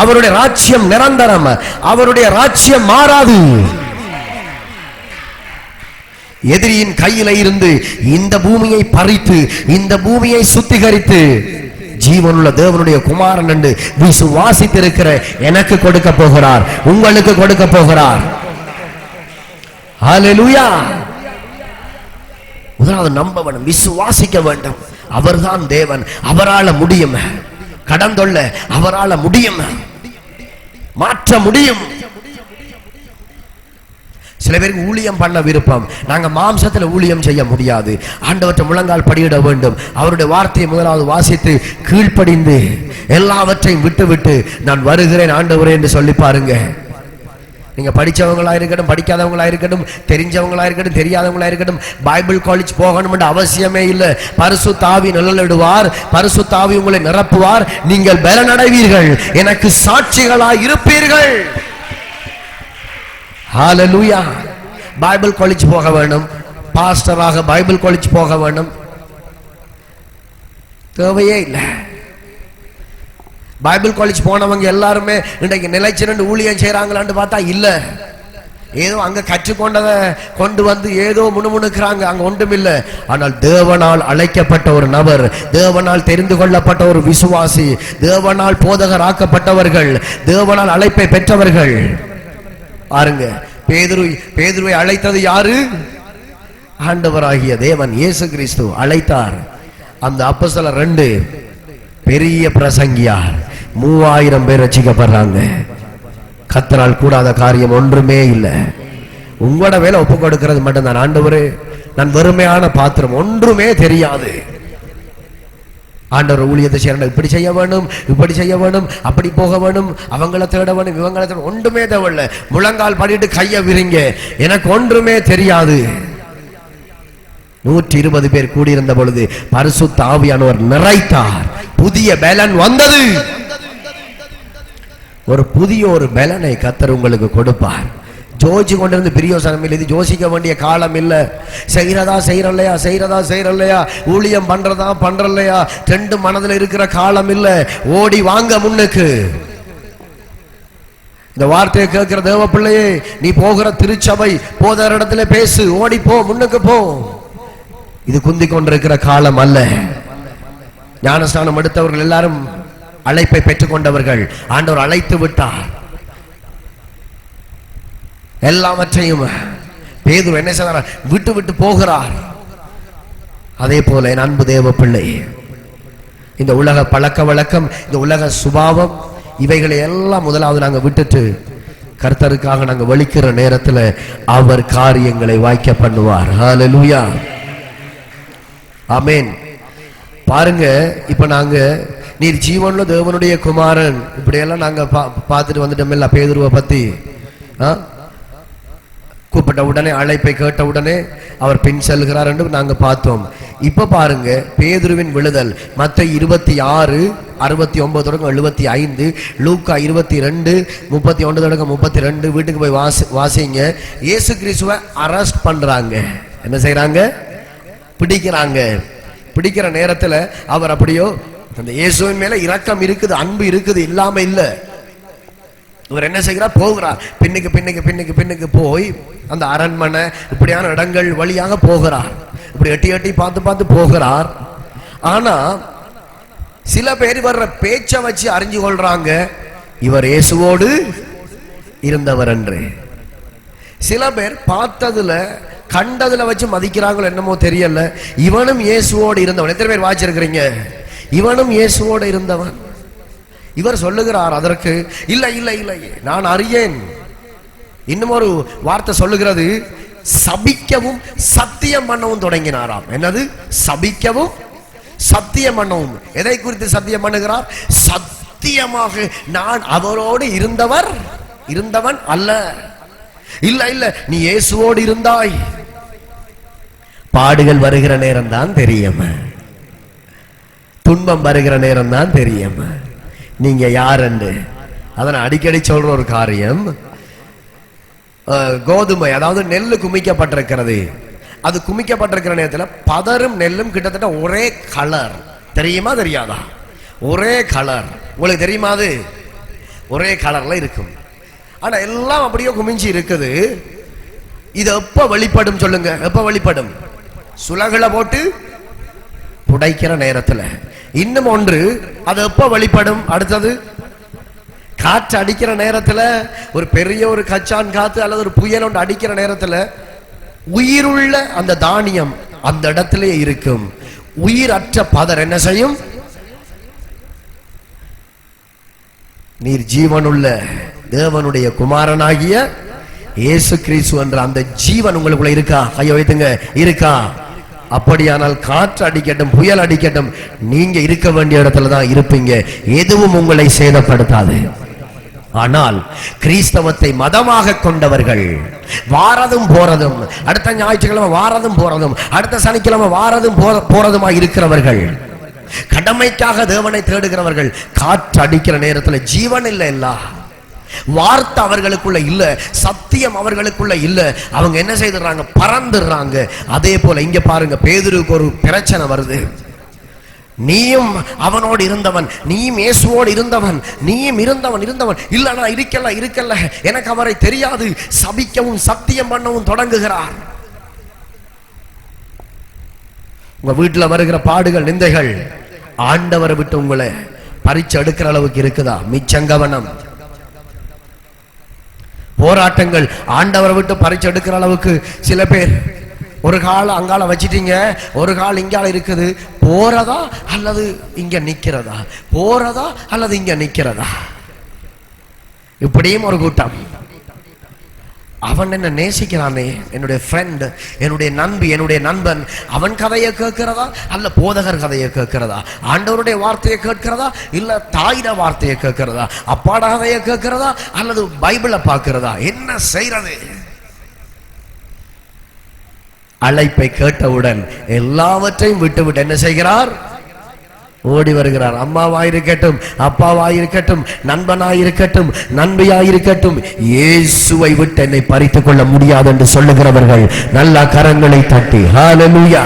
அவருடைய ராஜ்யம் நிரந்தரம், அவருடைய ராஜ்யம் மாறாது. எதிரியின் கையில இருந்து இந்த பூமியை பறித்து இந்த பூமியை சுத்திகரித்து ஜீவனுள்ள தேவனுடைய குமாரன் என்று விசுவாசித்திருக்கிற எனக்கு கொடுக்க போகிறார், உங்களுக்கு கொடுக்க போகிறார். ஹல்லேலூயா. முதலாவது நம்ப வேண்டும், விசுவாசிக்க வேண்டும். அவர்தான் தேவன், அவரால முடியும். கடந்தொள்ள அவரால முடியும், மாற்ற முடியும். சில பேருக்கு ஊழியம் பண்ண விருப்பம், நாங்க மாம்சத்துல ஊழியம் செய்ய முடியாது, ஆண்டவற்றை முழங்கால் படியிட வேண்டும், அவருடைய வார்த்தையை முதலாவது வாசித்து கீழ்ப்படிந்து எல்லாவற்றையும் விட்டு விட்டு நான் வருகிறேன் ஆண்டவரே என்று சொல்லி பாருங்க. நீங்க படிச்சவங்களா இருக்கட்டும், படிக்காதவங்களா இருக்கட்டும், தெரிஞ்சவங்களா இருக்கட்டும், தெரியாதவங்களா இருக்கட்டும், பைபிள் காலேஜ் போகணும் என்ற அவசியமே இல்லை. பரிசுத்த ஆவி நிழலிடுவார், பரிசுத்த ஆவி உங்களை நிரப்புவார், நீங்கள் பலனடைவீர்கள், எனக்கு சாட்சிகளாய் இருப்பீர்கள். ஹல்லேலூயா. பைபிள் காலேஜ் போக வேண்டும், பாஸ்டராக பைபிள் காலேஜ் போக வேண்டும், தேவையே இல்லை. பைபிள் காலேஜ் போனவங்க எல்லாருமே இன்றைக்கு நிலைச்சிரண்டு ஊழியம் செய்யறாங்களான்னு பார்த்தா இல்ல. ஏதோ அங்க கற்றுக்கொண்டதை கொண்டு வந்து ஏதோ முணுமுணுக்கிறாங்க, அங்க ஒன்றும் இல்லை. ஆனால் தேவனால் அழைக்கப்பட்ட ஒரு நபர், தேவனால் தெரிந்து கொள்ளப்பட்ட ஒரு விசுவாசி, தேவனால் போதகர் ஆக்கப்பட்டவர்கள், தேவனால் அழைப்பை பெற்றவர்கள். பாருங்க, பேதுருவை அழைத்தது யாரு? ஆண்டவராகிய தேவன் இயேசு கிறிஸ்து அழைத்தார். அந்த அப்போஸ்தலர் 2 பெரிய பிரசங்கியார், 3000 பேர் ரட்சிக்கப்படுறாங்க. கர்த்தரால் கூடாத காரியம் ஒன்றுமே இல்லை. உங்களோட வேலை ஒப்பு கொடுக்கிறது மட்டும்தான். ஆண்டவரே, நான் வெறுமையான பாத்திரம், ஒன்றுமே தெரியாது. ஆண்டவர் ஊழியத்தை செய்யணும், இப்படி செய்ய வேணும், இப்படி செய்ய வேணும், அப்படி போக வேணும், அவங்கள தேட வேணும், இவங்களை தேட, ஒன்றுமே தேவையில்லை. முழங்கால் படிட்டு கைய விரிங்க, எனக்கு ஒன்றுமே தெரியாது. 120 பேர் கூடியிருந்த பொழுது பரிசுத்த ஆவியானவர் நிறைத்தார், புதிய பலன் வந்தது. ஒரு புதிய ஒரு பலனை கர்த்தர் உங்களுக்கு கொடுப்பார். ஜோதிச்சு கொண்டிருந்து பிரியோசனம் இல்லை, இது யோசிக்க வேண்டிய காலம் இல்லை. செய்யறதா செய்யறலையா, செய்யறதா செய்யறலையா, ஊழியம் பண்றதா பண்றலையா, ரெண்டு மனதில் இருக்கிற காலம் இல்லை. ஓடி வாங்க முன்னுக்கு. இந்த வார்த்தையை கேட்கிற தேவ பிள்ளையே, நீ போகிற திருச்சபை போதற இடத்துல பேசு, ஓடி போ, முன்னுக்கு போ. இது குந்தி கொண்டிருக்கிற காலம் அல்ல. ஞானஸ்நானம் எடுத்தவர்கள் எல்லாரும் அழைப்பை பெற்றுக் கொண்டவர்கள். ஆண்டவர் அழைத்து விட்டார். எல்லாவற்றையும் பேதுரு என்ன செய்றார்? விட்டு விட்டு போகிறார். அதே போல என் அன்பு தேவ பிள்ளை, இந்த உலக பழக்க வழக்கம், இந்த உலக சுபாவம், இவைகளை எல்லாம் முதலாவது நாங்க விட்டுட்டு கர்த்தருக்காக நாங்க வலிக்கிற நேரத்துல அவர் காரியங்களை வாய்க்க பண்ணுவார். ஹல்லேலூயா, ஆமென். பாருங்க, இப்ப நாங்க நீர் ஜீவன்ல தேவனுடைய குமாரன் இப்படியெல்லாம் நாங்க பார்த்துட்டு வந்துட்டோம். பேதுருவை பத்தி கூப்பிட்ட உடனே, அழைப்பை கேட்ட உடனே அவர் பின் செல்கிறார் என்று நாங்க பார்த்தோம். இப்ப பாருங்க, பேதுருவின் விழுதல் மத்தேயு 26 69 75, லூக்கா 22 31 32. வீட்டுக்கு போய் வாசிங்க. இயேசு கிறிஸ்துவை அரெஸ்ட் பண்றாங்க. என்ன செய்யறாங்க? பிடிக்கிறாங்க. பிடிக்கிற நேரத்துல அவர் அப்படியோ அந்த இயேசுவின் மேல இரக்கம் இருக்குது, அன்பு இருக்குது, இல்லாம இல்ல. இவர் என்ன செய்கிறார்? போகிறார். பின்னுக்கு பின்னுக்கு பின்னுக்கு பின்னுக்கு போய் அந்த அரண்மனை இப்படியான இடங்கள் வழியாக போகிறார். இப்படி எட்டி எட்டி பார்த்து பார்த்து போகிறார். ஆனா சில பேர் வர்ற பேச்ச வச்சு அறிஞ்சு கொள்றாங்க இவர் இயேசுவோடு இருந்தவர் என்று. சில பேர் பார்த்ததுல கண்டதுல வச்சு மதிக்கிறாங்களோ என்னமோ தெரியல, இவனும் இயேசுவோடு இருந்தவன். எத்தனை பேர் வாசிச்சிருக்கிறீங்க? இவனும் இயேசுவோடு இருந்தவன். இவர் சொல்லுகிறார் அதற்கு, இல்லை இல்லை இல்லை, நான் அறியேன். இன்னும் ஒரு வார்த்தை சொல்லுகிறது, சபிக்கவும் சத்தியம் பண்ணவும் தொடங்கினாராம். என்னது? சபிக்கவும் சத்தியம் பண்ணவும். எதை குறித்து சத்தியம் பண்ணுகிறார்? சத்தியமாக நான் அவரோடு இருந்தவன் அல்ல. இல்ல இல்ல, நீ இயேசுவோடு இருந்தாய். பாடுகள் வருகிற நேரம் தான் தெரியும், துன்பம் வருகிற நேரம் தான் தெரியும் நீங்க யார் என்று. அதனை அடிக்கடி சொல்ற ஒரு காரியம், கோதுமை அதாவது நெல்லு குமிக்கப்பட்டிருக்கிறது. அது குமிக்கப்பட்டிருக்கிற நேரத்தில் பதரும் நெல்லும் கிட்டத்தட்ட ஒரே கலர். தெரியுமா தெரியாதா? ஒரே கலர். உங்களுக்கு தெரியுமா? அது ஒரே கலர்ல இருக்கும். ஆனா எல்லாம் அப்படியே குமிஞ்சி இருக்குது. இது எப்ப வெளிப்படும் சொல்லுங்க? எப்ப வெளிப்படும்? சுலகளை போட்டு புடைக்கிற நேரத்துல. இன்னும் ஒன்று, அது எப்ப வெளிப்படும்? அடுத்தது காற்று அடிக்கிற நேரத்துல, ஒரு பெரிய ஒரு கச்சான் காத்து அல்லது ஒரு புயல் ஒன்று அடிக்கிற நேரத்துல உயிருள்ள அந்த தானியம் அந்த இடத்திலே இருக்கும். உயிரற்ற பதர் என்ன செய்யும்? நீர் ஜீவனுள்ள தேவனுடைய குமாரனாகிய இயேசு கிறிஸ்து என்ற அந்த ஜீவன் உங்களுக்குள்ள இருக்கா? கையை வைத்துங்க. இருக்கா? அப்படியானால் காற்று அடிக்கட்டும், புயல் அடிக்கட்டும், நீங்க இருக்க வேண்டிய இடத்துல தான் இருப்பீங்க. எதுவும் உங்களை சேதப்படுத்தாது. ஆனால் கிறிஸ்தவத்தை மதமாக கொண்டவர்கள் வாரதும் போறதும், அடுத்த ஞாயிற்றுக்கிழமை வாரதும் போறதும், அடுத்த சனிக்கிழமை வாரதும் போறதுமாக இருக்கிறவர்கள், கடமைக்காக தேவனை தேடுகிறவர்கள், காற்று அடிக்கிற நேரத்தில் ஜீவன் இல்லை, இல்ல வார்த்தை அவர்களுக்குள்ள இல்ல, சத்தியம் அவர்களுக்குள்ள இல்ல. அவங்க என்ன செய்துறாங்க? பறந்துடுறாங்க. அதே போல இங்க பாருங்க, பேதுருக்கு ஒரு பிரச்சனை வருது. நீயும் அவனோடு இருந்தவன், நீயும் இயேசுவோடு இருந்தவன், நீயும் இருந்தவன். இல்ல நான் இருக்கல, எனக்கு அவரை தெரியாது. சபிக்கவும் சத்தியம் பண்ணவும் தொடங்குகிறார். உங்க வீட்டுல வருகிற பாடுகள், நிந்தைகள் ஆண்டவரை விட்டு உங்களை பறிச்சு எடுக்கிற அளவுக்கு இருக்குதா? மிச்சங்கவனம். போராட்டங்கள் ஆண்டவரை விட்டு பறிச்சு எடுக்கிற அளவுக்கு சில பேர் ஒரு கால அங்கால வச்சிட்டீங்க, ஒரு கால் இங்கால இருக்குது. போறதா அல்லது இங்க நிக்கிறதா? போறதா அல்லது இங்க நிக்கிறதா? இப்படியும் ஒரு கூட்டம். அவன் என்ன நேசிக்கிறானே, என்னுடைய ஃப்ரெண்ட், என்னுடைய நண்பி, என்னுடைய நண்பன், அவன் கதையை கேட்கிறதா அல்ல போதகர் கதையை கேட்கிறதா? ஆண்டவருடைய வார்த்தையை கேட்கிறதா இல்ல தாயிட வார்த்தையை கேட்கிறதா? அப்பாட கதையை கேட்கிறதா அல்லது பைபிளை பார்க்கிறதா? என்ன செய்யறது? அழைப்பை கேட்டவுடன் எல்லாவற்றையும் விட்டு என்ன செய்கிறார்? ஓடி வருகிறார். அம்மாவாயிருக்கட்டும், அப்பாவாயிருக்கட்டும், நண்பனாயிருக்கட்டும், நண்பியாயிருக்கட்டும், இயேசுவை விட்டு என்னை பறித்துக் கொள்ள முடியாது என்று சொல்லுகிறவர்கள் நல்ல கரங்களை தட்டி ஹல்லேலூயா.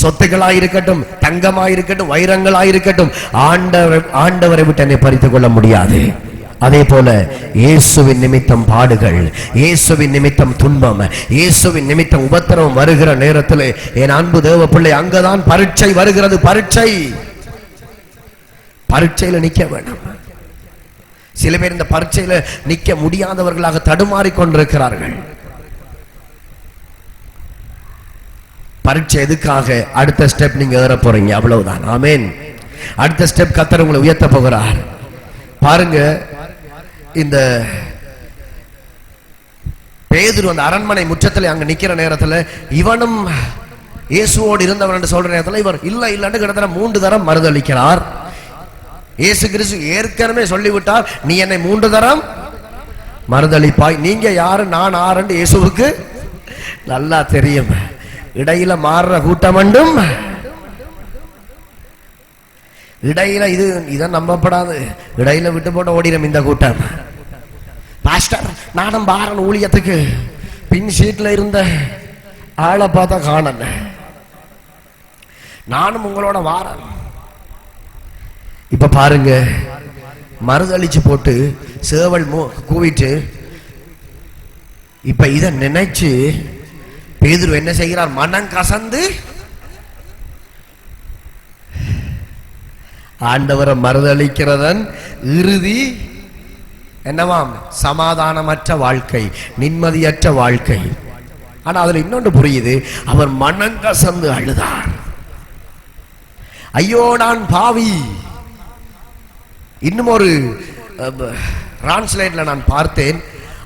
சொத்துக்களாயிருக்கட்டும், தங்கமாயிருக்கட்டும், வைரங்களாயிருக்கட்டும், ஆண்டவரை விட்டு என்னை பறித்துக் கொள்ள முடியாது. அதே போல இயேசுவின் நிமித்தம் பாடுகள், இயேசுவின் நிமித்தம் துன்பம், இயேசுவின் நிமித்தம் உபத்திரவம் வருகிற நேரத்தில் என் அன்பு தேவ பிள்ளை, அங்கதான் பரீட்சை வருகிறது. பரீட்சையில நிக்க வேண்டாம். சில பேர் இந்த பரீட்சையில நிக்க முடியாதவர்களாக தடுமாறி கொண்டிருக்கிறார்கள். பரீட்சை எதுக்காக? அடுத்த ஸ்டெப் நீங்க ஏற போறீங்க, அவ்வளவுதான். ஆமென். அடுத்த ஸ்டெப் கர்த்தர் உங்களை உயர்த்த போகிறார். பாருங்க, இந்த பேதுரு அந்த அரண்மனை முற்றத்தில் அங்க நிக்கிற நேரத்தில் இவனும் இயேசுவோடு இருந்தவன் என்று சொல்ற நேரத்தில் இவர் இல்லன்னு கிட்டத்தட்ட 3 தரம் மறுதளிக்கிறார். இயேசு கிறிஸ்து ஏற்கனவே சொல்லிவிட்டார், நீ என்னை 3 தரம் மறுதளிப்பாய். நீங்க யாரு, நான் ஆரண்டு இயேசுவுக்கு நல்லா தெரியும். இடையில மாறுற கூட்டம் உண்டும், இடையில இதை நம்பப்படாது. இடையில விட்டு போட்டு ஓடிடும் இந்த கூட்டம். பாஸ்டர், நானும் பாரன் ஊழியத்துக்கு பின் சீட்ல இருந்த ஆளை பார்த்தா காணல, நானும் உங்களோட வாரன். இப்ப பாருங்க, மறுதளிச்சு போட்டு சேவல் கூவிட்டு இப்ப இத நினைச்சு பேதுரு என்ன செய்கிறார்? மனம் கசந்து ஆண்டவரை மறுதளிக்கிறதன் இறுதி என்னவாம்? சமாதானமற்ற வாழ்க்கை, நிம்மதியற்ற வாழ்க்கை. ஆனா அதுல இன்னொன்று புரியுது, அவர் மனங்கசந்து அழுதார். ஐயோ நான் பாவி. இன்னும் ஒரு டிரான்ஸ்லேட்ல நான் பார்த்தேன்,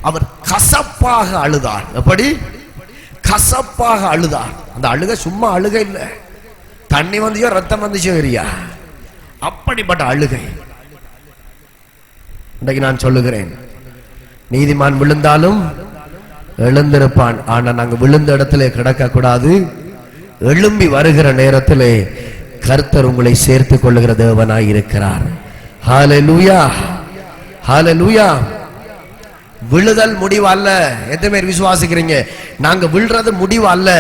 அவர் கசப்பாக அழுதார். எப்படி? கசப்பாக அழுதார். அந்த அழுகை சும்மா அழுகை இல்லை, தண்ணி வந்துச்சோ ரத்தம் வந்துச்சோ இல்லையா, அப்படிப்பட்ட அழுகை. இன்றைக்கு நான் சொல்லுகிறேன், நீதிமான் விழுந்தாலும் எழுந்திருப்பான். ஆனா நாங்க விழுந்த இடத்துல கிடக்க கூடாது. எழும்பி வருகிற நேரத்திலே கர்த்தர் உங்களை சேர்த்துக் கொள்ளுகிற தேவனாய் இருக்கிறார். ஹல்லேலூயா, ஹல்லேலூயா. விழுதல் முடிவு அல்ல. எத்தனை பேர் விசுவாசிக்கிறீங்க? நாங்க விழுறது முடிவு அல்ல.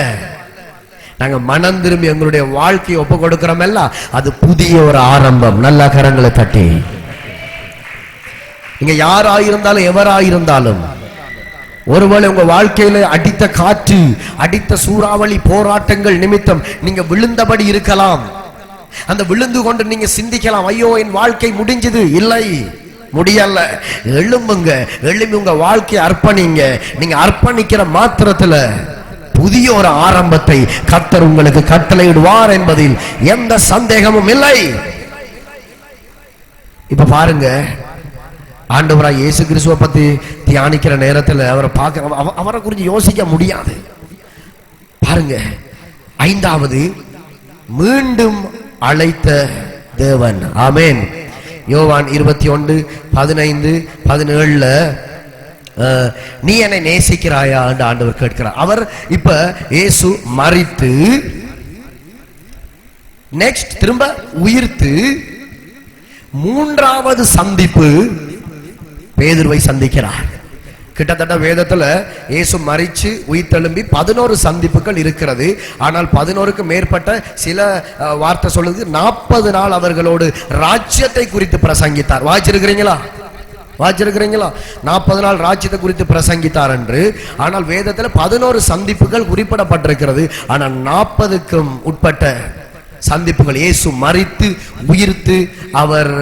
நாங்க மனம் திரும்பி எங்களுடைய வாழ்க்கையை ஒப்பு கொடுக்கிறோம் எல்லாம், அது புதிய ஒரு ஆரம்பம். நல்ல கரங்களை தட்டி. நீங்க யாராயிருந்தாலும் எவராயிருந்தாலும், ஒருவேளை உங்க வாழ்க்கையில அடித்த காற்று, அடித்த சூறாவளி போராட்டங்கள் நிமித்தம் நீங்க விழுந்தபடி இருக்கலாம். அந்த விழுந்து கொண்டு நீங்க சிந்திக்கலாம், ஐயோ என் வாழ்க்கை முடிஞ்சது. இல்லை, முடியல. எழும்புங்க, எழும்பி உங்க வாழ்க்கையை அர்ப்பணிங்க. நீங்க அர்ப்பணிக்கிற மாத்திரத்துல புதிய ஒரு ஆரம்பத்தை கர்த்தர் உங்களுக்கு கட்டளையிடுவார் என்பதில் எந்த சந்தேகமும் இல்லை. இப்ப பாருங்க, ஆண்டவராய் இயேசு கிறிஸ்துவை பத்தி தியானிக்கிற நேரத்தில் அவரை பார்க்க, அவரை குறித்து யோசிக்க முடியாது. பாருங்க, ஐந்தாவது, மீண்டும் அழைத்த தேவன். ஆமென். யோவான் 21:15-17 நீ என்னை நேசிக்கிறாயா என்று ஆண்டவர் கேட்கிறார். அவர் இப்ப இயேசு மரித்து நெக்ஸ்ட் திரும்ப உயிர்த்து மூன்றாவது சந்திப்பு பேதுருவை சந்திக்கிறார். கிட்டத்தட்ட வேதத்துல இயேசு மரிச்சு உயிர்த்தெழும்பி 11 சந்திப்புகள் இருக்கிறது. ஆனால் 11க்கு மேற்பட்ட சில வார்த்தை சொல்லுது 40 நாள் அவர்களோடு ராஜ்யத்தை குறித்து பிரசங்கித்தார். வாசிச்சிருக்கிறீங்களா? 40 நாள் ராஜ்யத்தை குறித்து பிரசங்கித்தார் என்று. ஆனால் வேதத்துல 11 சந்திப்புகள் குறிப்பிடப்பட்டிருக்கிறது. ஆனால் 40க்கும் உட்பட்ட சந்திப்புகள் இயேசு மரித்து உயிர்த்து அவர்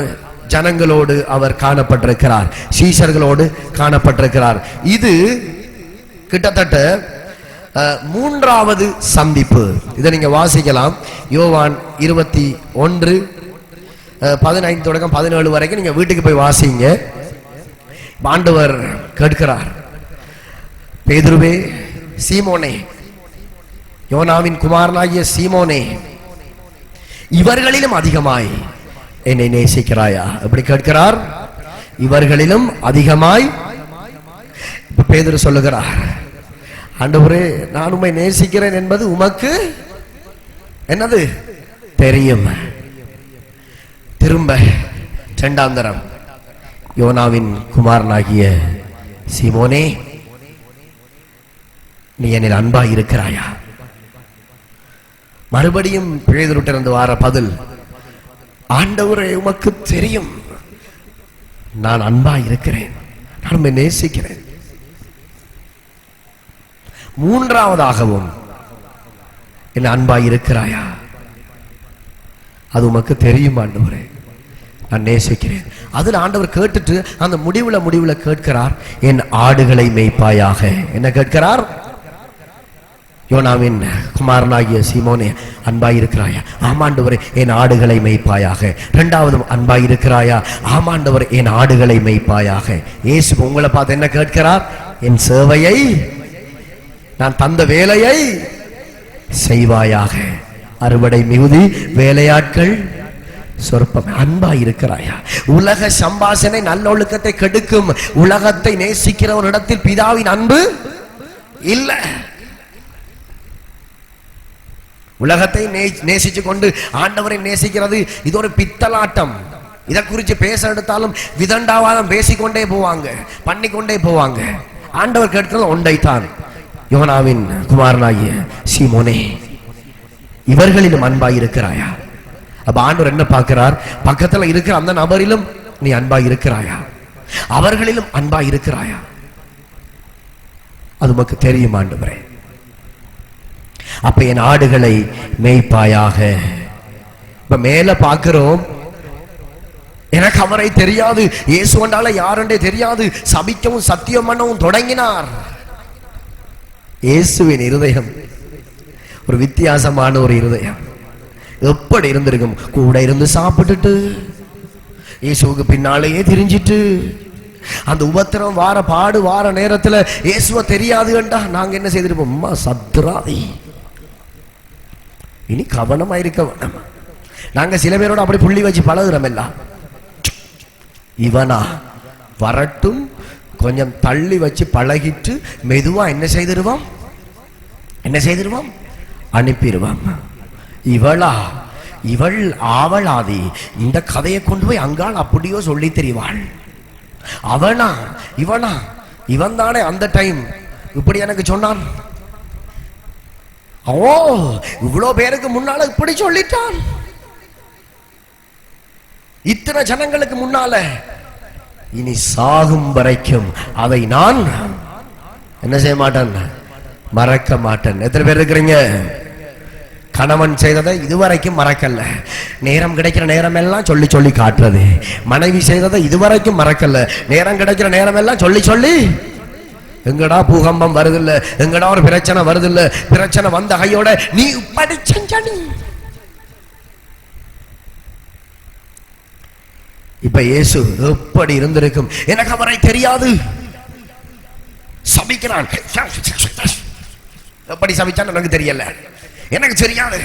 ஜனங்களோடு அவர் காணப்பட்டிருக்கிறார், சீஷர்களோடு காணப்பட்டிருக்கிறார். இது கிட்டத்தட்ட மூன்றாவது சந்திப்பு. இதை நீங்க வாசிக்கலாம். யோவான் 21:15 தொடக்கம் 17 வரைக்கும் நீங்க வீட்டுக்கு போய் வாசிங்க. ஆண்டவர் கேட்கிறார், பேதுருவே, சீமோனே, யோனாவின் குமாரனாகிய சீமோனே, இவர்களிலும் அதிகமாய் என்னை நேசிக்கிறாயா? எப்படி கேட்கிறார்? இவர்களிலும் அதிகமாய். இப்ப பேதுரு சொல்லுகிறார், ஆண்டவரே, நான் உம்மை நேசிக்கிறேன் என்பது உமக்கு என்னது தெரியும். திரும்ப இரண்டாம் தரம், யோனாவின் குமாரனாகிய சீமோனே, நீ என்னில் அன்பாய் இருக்கிறாயா? மறுபடியும் பேதுருவிலிருந்து வார பதில், ஆண்டவரே, உமக்கு தெரியும் நான் அன்பாய் இருக்கிறேன், நான் உம்மை நேசிக்கிறேன். மூன்றாவதாகவும், என்ன அன்பாய் இருக்கிறாயா? அது உமக்கு தெரியும் ஆண்டவரே, நான் நேசிக்கிறேன். அதுல ஆண்டவர் கேட்டுட்டு அந்த முடிவுல கேட்கிறார், என் ஆடுகளை மேய்ப்பாயாக. என்ன கேட்கிறார்? யோனாவின் குமாரனாகிய சீமோனே, அன்பாயிருக்கிறாயா? ஆமாண்டவரே, என் ஆடுகளை மேய்ப்பாயாக. இரண்டாவதும், அன்பாயிருக்கிறாயா? ஆமாண்டவர், என் ஆடுகளை மேய்ப்பாயாக. இயேசு உங்களை பார்த்து என்ன கேட்கிறார்? என் சேவையை, நான் தந்த வேலையை செய்வாயாக. அறுவடை மிகுதி, வேலையாட்கள் சொற்பம். அன்பாயிருக்கிறாயா? உலக சம்பாஷணை நல்லொழுக்கத்தை கெடுக்கும். உலகத்தை நேசிக்கிறவனிடத்தில் பிதாவின் அன்பு இல்லை. உலகத்தை நேசிச்சு கொண்டு ஆண்டவரை நேசிக்கிறது இது ஒரு பித்தலாட்டம். இதை குறித்து பேச எடுத்தாலும் விதண்டாவாதம் பேசிக்கொண்டே போவாங்க, பண்ணிக்கொண்டே போவாங்க. ஆண்டவர் கேட்கிறது ஒன்றைத்தான், யோனாவின் குமாரனாகிய சீமோனே, இவர்களிலும் அன்பாய் இருக்கிறாயா? அப்ப ஆண்டவர் என்ன பார்க்கிறார்? பக்கத்துல இருக்கிற அந்த நபரிலும் நீ அன்பாய் இருக்கிறாயா? அவர்களிலும் அன்பாய் இருக்கிறாயா? அது உமக்கு தெரியும் ஆண்டவரே. அப்ப என் ஆடுகளை மேய்ப்பாயாக. இப்ப மேல பார்க்கிறோம், எனக்கு அவரை தெரியாது, இயேசு வந்தால யாருன்றே தெரியாது, சபிக்கவும் சத்தியம் பண்ணவும் தொடங்கினார். இயேசுவின் இருதயம் ஒரு வித்தியாசமான ஒரு இருதயம். எப்படி இருந்திருக்கும்? கூட இருந்து சாப்பிட்டுட்டு, இயேசுவுக்கு பின்னாலேயே திரிஞ்சிட்டு, அந்த உபத்திரம் வார பாடு வார நேரத்துல இயேசுவ தெரியாதுண்டா நாங்க என்ன செய்திருப்போம்? அம்மா சத்ராதி, இனி கவனமா இருக்க வேண்டாம். நாங்க சில பேரோட அப்படி புள்ளி வச்சு பழகுறோம். எல்லாம் இவனா வரட்டும், கொஞ்சம் தள்ளி வச்சு பழகிட்டு மெதுவா என்ன செய்திருவான்? அனுப்பிடுவான். இவள் ஆவலாதி இந்த கதையை கொண்டு போய் அங்காள் அப்படியோ சொல்லி தெரிவாள். இவன் தானே அந்த டைம் இப்படி எனக்கு சொன்னான். ஓ, இவ்வளவு பேருக்கு முன்னால இப்படி சொல்லிட்டான். இத்தனை ஜனங்களுக்கு முன்னால இனி சாகும் வரைக்கும் அதை நான் என்ன செய்ய மாட்டேன்? மறக்க மாட்டேன். எத்தனை பேர் இருக்கிறீங்க? கணவன் செய்ததை இதுவரைக்கும் மறக்கல, நேரம் கிடைக்கிற நேரம் எல்லாம் சொல்லி சொல்லி காட்டுறது. மனைவி செய்ததை இதுவரைக்கும் மறக்கல, நேரம் கிடைக்கிற நேரம் எல்லாம் சொல்லி சொல்லி எங்கடா பூகம்பம் வருதில்ல, எங்கடா ஒரு பிரச்சனை வருதில்ல, பிரச்சனை வந்த கையோட நீ இப்படி செஞ்ச. இப்ப இயேசு எப்படி இருந்திருக்கும்? எனக்கு அவரை தெரியாது. சபிக்கிறான். எப்படி சபிச்சான்னு எனக்கு தெரியல, எனக்கு தெரியாது.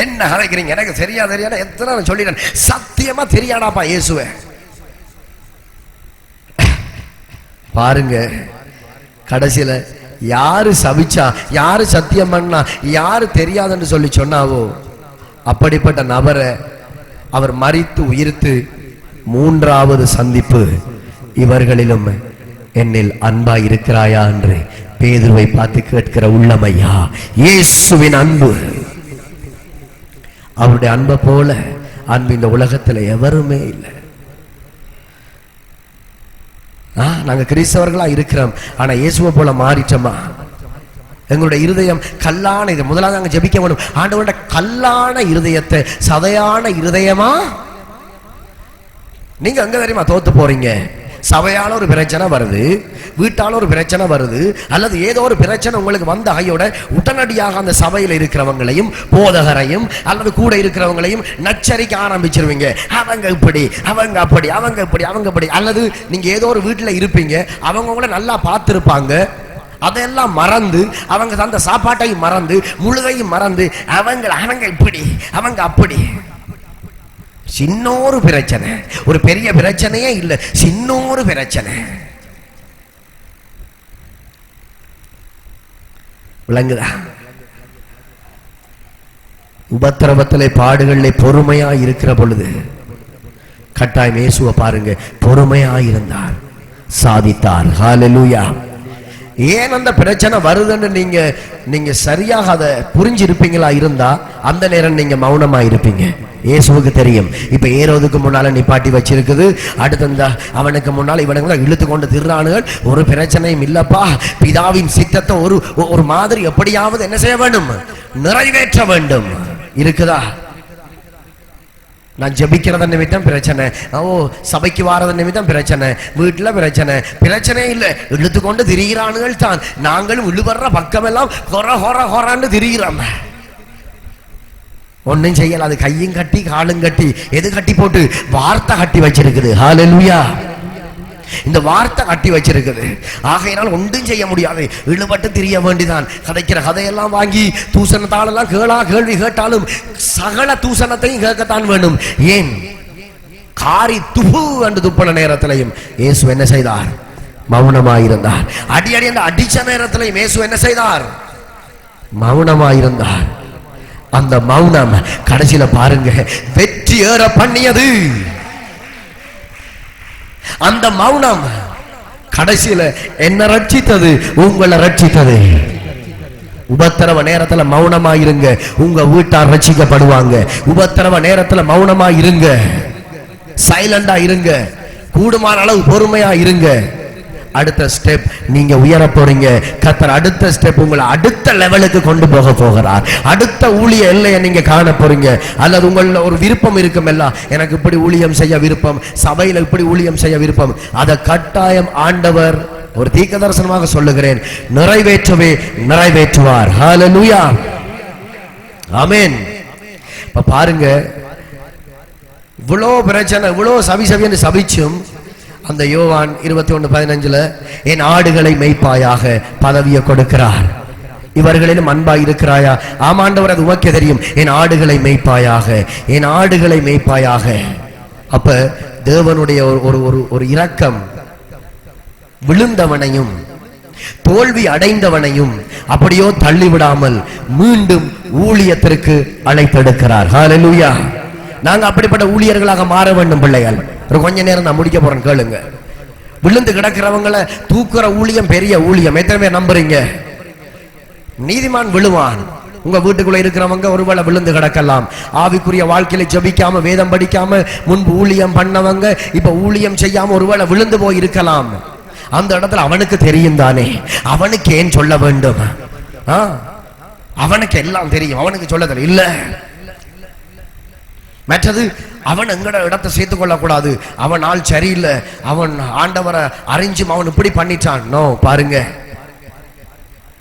என்ன அழைக்கிறீங்க? எனக்கு தெரியாது. எத்தனை சொல்லிட்டேன், சத்தியமா தெரியாடாப்பா இயேசுவே. பாருங்க, கடைசியில யாரு சபிச்சா, யாரு சத்தியம் பண்ணா, யாரு தெரியாதுன்னு சொல்லி சொன்னாவோ அப்படிப்பட்ட நபரை அவர் மரித்து உயிர்த்து மூன்றாவது சந்திப்பு, இவர்களிலும் என்னில் அன்பா இருக்கிறாயா என்று பேதுருவை பார்த்து கேட்கிற உள்ளமையா இயேசுவின் அன்பு. அவருடைய அன்பை போல அன்பு இந்த உலகத்தில் எவருமே இல்லை. நாங்க கிறிஸ்தவர்களா இருக்கிறோம், ஆனா இயேசுவை போல மாறிட்டோமா? எங்களுடைய இருதயம் கல்லான இது. முதலாவது நாங்க ஜெபிக்க வேண்டும், ஆண்டவருடைய கல்லான இருதயத்தை சதையான இருதயமா. நீங்க அங்க தெரியுமா தோத்து போறீங்க? சபையால ஒரு பிரச்சனை வருது, வீட்டால ஒரு பிரச்சனை வருது, அல்லது ஏதோ ஒரு பிரச்சனை உங்களுக்கு வந்த கையோட உடனடியாக அந்த சபையில் இருக்கிறவங்களையும் போதகரையும் அல்லது கூட இருக்கிறவங்களையும் நச்சரிக்க ஆரம்பிச்சிருவீங்க. அவங்க இப்படி, அவங்க அப்படி, அவங்க இப்படி, அவங்க இப்படி. அல்லது நீங்க ஏதோ ஒரு வீட்டில் இருப்பீங்க, அவங்க உங்களை நல்லா பார்த்துருப்பாங்க, அதெல்லாம் மறந்து அவங்க தந்த சாப்பாட்டையும் மறந்து முழுகையும் மறந்து அவங்க இப்படி, அவங்க அப்படி. சின்னொரு பிரச்சனை, ஒரு பெரிய பிரச்சனையே இல்லை, சின்னொரு பிரச்சனை. விளங்குதா? உபத்திரவத்திலே பாடுகளிலே பொறுமையா இருக்கிற பொழுது கட்டாயம் இயேசுவை பாருங்க, பொறுமையா இருந்தார், சாதித்தார். ஹல்லேலூயா. ஏன் அந்த பிரச்சனை வருதுன்னு நீங்க சரியாக அதை புரிஞ்சிருப்பீங்களா இருந்தா அந்த நேரம் நீங்க மௌனமா இருப்பீங்க. இயேசுவுக்கு தெரியும். இப்ப ஏரோதுக்கு முன்னால நிப்பாட்டி வச்சிருக்குது, அடுத்த அவனுக்கு முன்னால இவனுக்கு இழுத்து கொண்டு திர்றானுகள். ஒரு பிரச்சனையும் இல்லப்பா, பிதாவின் சித்தத்தை ஒரு மாதிரி எப்படியாவது என்ன செய்ய வேண்டும்? நிறைவேற்ற வேண்டும். இருக்குதா? நான் ஜபிக்கிறத நிமித்தம் பிரச்சனை, சபைக்கு வாரத நிமித்தம் பிரச்சனை, வீட்டுல பிரச்சனை, பிரச்சனை இல்லை, இழுத்து கொண்டு திரிகிறானுகள் தான். நாங்களும் இழுவர்ற பக்கம் எல்லாம் ஹொரான்னு திரிகிறோம். ஒன்னும் செய்யல, அது கையும் கட்டி காலும் கட்டி எது கட்டி போட்டு வார்த்தை கட்டி வச்சிருக்குது. ஹல்லேலூயா. இந்த வார்த்தை கட்டி வச்சிருக்குது. ஆகையினால் ஒன்றும் செய்ய முடியாது, இழுபட்டு திரிய வேண்டிதான். கதைக்கிற கதையெல்லாம் வாங்கி தூசணத்தாலெல்லாம் கேள்வி கேட்டாலும் சகல தூசணத்தையும் கேட்கத்தான் வேண்டும். ஏன்? காரி துப்பு என்று துப்பின நேரத்திலையும் இயேசு என்ன செய்தார்? மௌனமாயிருந்தார். அடி அந்த அடிச்ச நேரத்திலையும் இயேசு என்ன செய்தார்? மௌனமாயிருந்தார். அந்த மௌனம் கடைசியில பாருங்க வெற்றி ஏற பண்ணியது. அந்த மௌனம் கடைசியில என்ன ரட்சித்தது? உங்களை ரட்சித்தது. உபத்திரவ நேரத்துல மௌனமாயிருங்க, உங்க வீட்டார் ரட்சிக்கப்படுவாங்க. உபத்திரவ நேரத்துல மௌனமாயிருங்க, சைலண்டா இருங்க, கூடுமான அளவு பொறுமையா இருங்க. அடுத்த ஸ்டெப் நீங்க உயர போறீங்க. கர்த்தர் அடுத்த ஸ்டெப் உங்களை அடுத்த லெவலுக்கு கொண்டு போகிறார். அடுத்த ஊழிய எல்லையை நீங்க காண போறீங்க. அல்லது உங்கள ஒரு விருப்பம் இருக்கும், எல்லாம் எனக்கு இப்படி ஊழியம் செய்ய விருப்பம், சபையில இப்படி ஊழியம் செய்ய விருப்பம். அதை கட்டாயம் ஆண்டவர் ஒரு தீர்க்க தரிசனமாக சொல்லுகிறேன், நிறைவேற்றவே நிறைவேற்றுவார். ஹல்லேலூயா. ஆமென். இப்ப பாருங்க, இவ்வளோ பிரச்சனை, இவ்வளோ சபின்னு சபிச்சும் அந்த யோவான் 21:15 என் ஆடுகளை மேய்ப்பாயாக பதவியை கொடுக்கிறார். இவர்களிலும் அன்பாய் இருக்கிறாயா? ஆமாண்டவர், அது உமக்கே தெரியும். என் ஆடுகளை மேய்ப்பாயாக, என் ஆடுகளை மேய்ப்பாயாக. அப்ப தேவனுடைய ஒரு இரக்கம் விழுந்தவனையும் தோல்வி அடைந்தவனையும் அப்படியோ தள்ளிவிடாமல் மீண்டும் ஊழியத்திற்கு அழைத்தெடுக்கிறார். ஹல்லேலூயா. நாங்க அப்படிப்பட்ட ஊழியர்களாக மாற வேண்டும் பிள்ளைகள். ஒரு கொஞ்ச நேரம் நான் முடிக்க போறேன், கேளுங்க. விழுந்து கிடக்கிறவங்களை தூக்குற ஊழியம் பெரிய ஊழியம். எத்தனை பேர் நம்புறீங்க? நீதிமான் விழுவான். உங்க வீட்டுக்குள்ள இருக்கிறவங்க ஒருவேளை விழுந்து கிடக்கலாம். ஆவிக்குரிய வாழ்க்கையில ஜெபிக்காம வேதம் படிக்காம முன்பு ஊழியம் பண்ணவங்க இப்ப ஊழியம் செய்யாம ஒருவேளை விழுந்து போய் இருக்கலாம். அந்த இடத்துல அவனுக்கு தெரியும் தானே, அவனுக்கு ஏன் சொல்ல வேண்டும்? அவனுக்கு எல்லாம் தெரியும், அவனுக்கு சொல்ல தெரியும் இல்ல. மற்றது அவன் எங்கட இடத்தை சேர்த்துக் கொள்ளக்கூடாது. அவன் ஆள் சரியில்லை, அவன் ஆண்டவரை அறிஞ்சும் அவன் இப்படி பண்ணிட்டான். நோ, பாருங்க,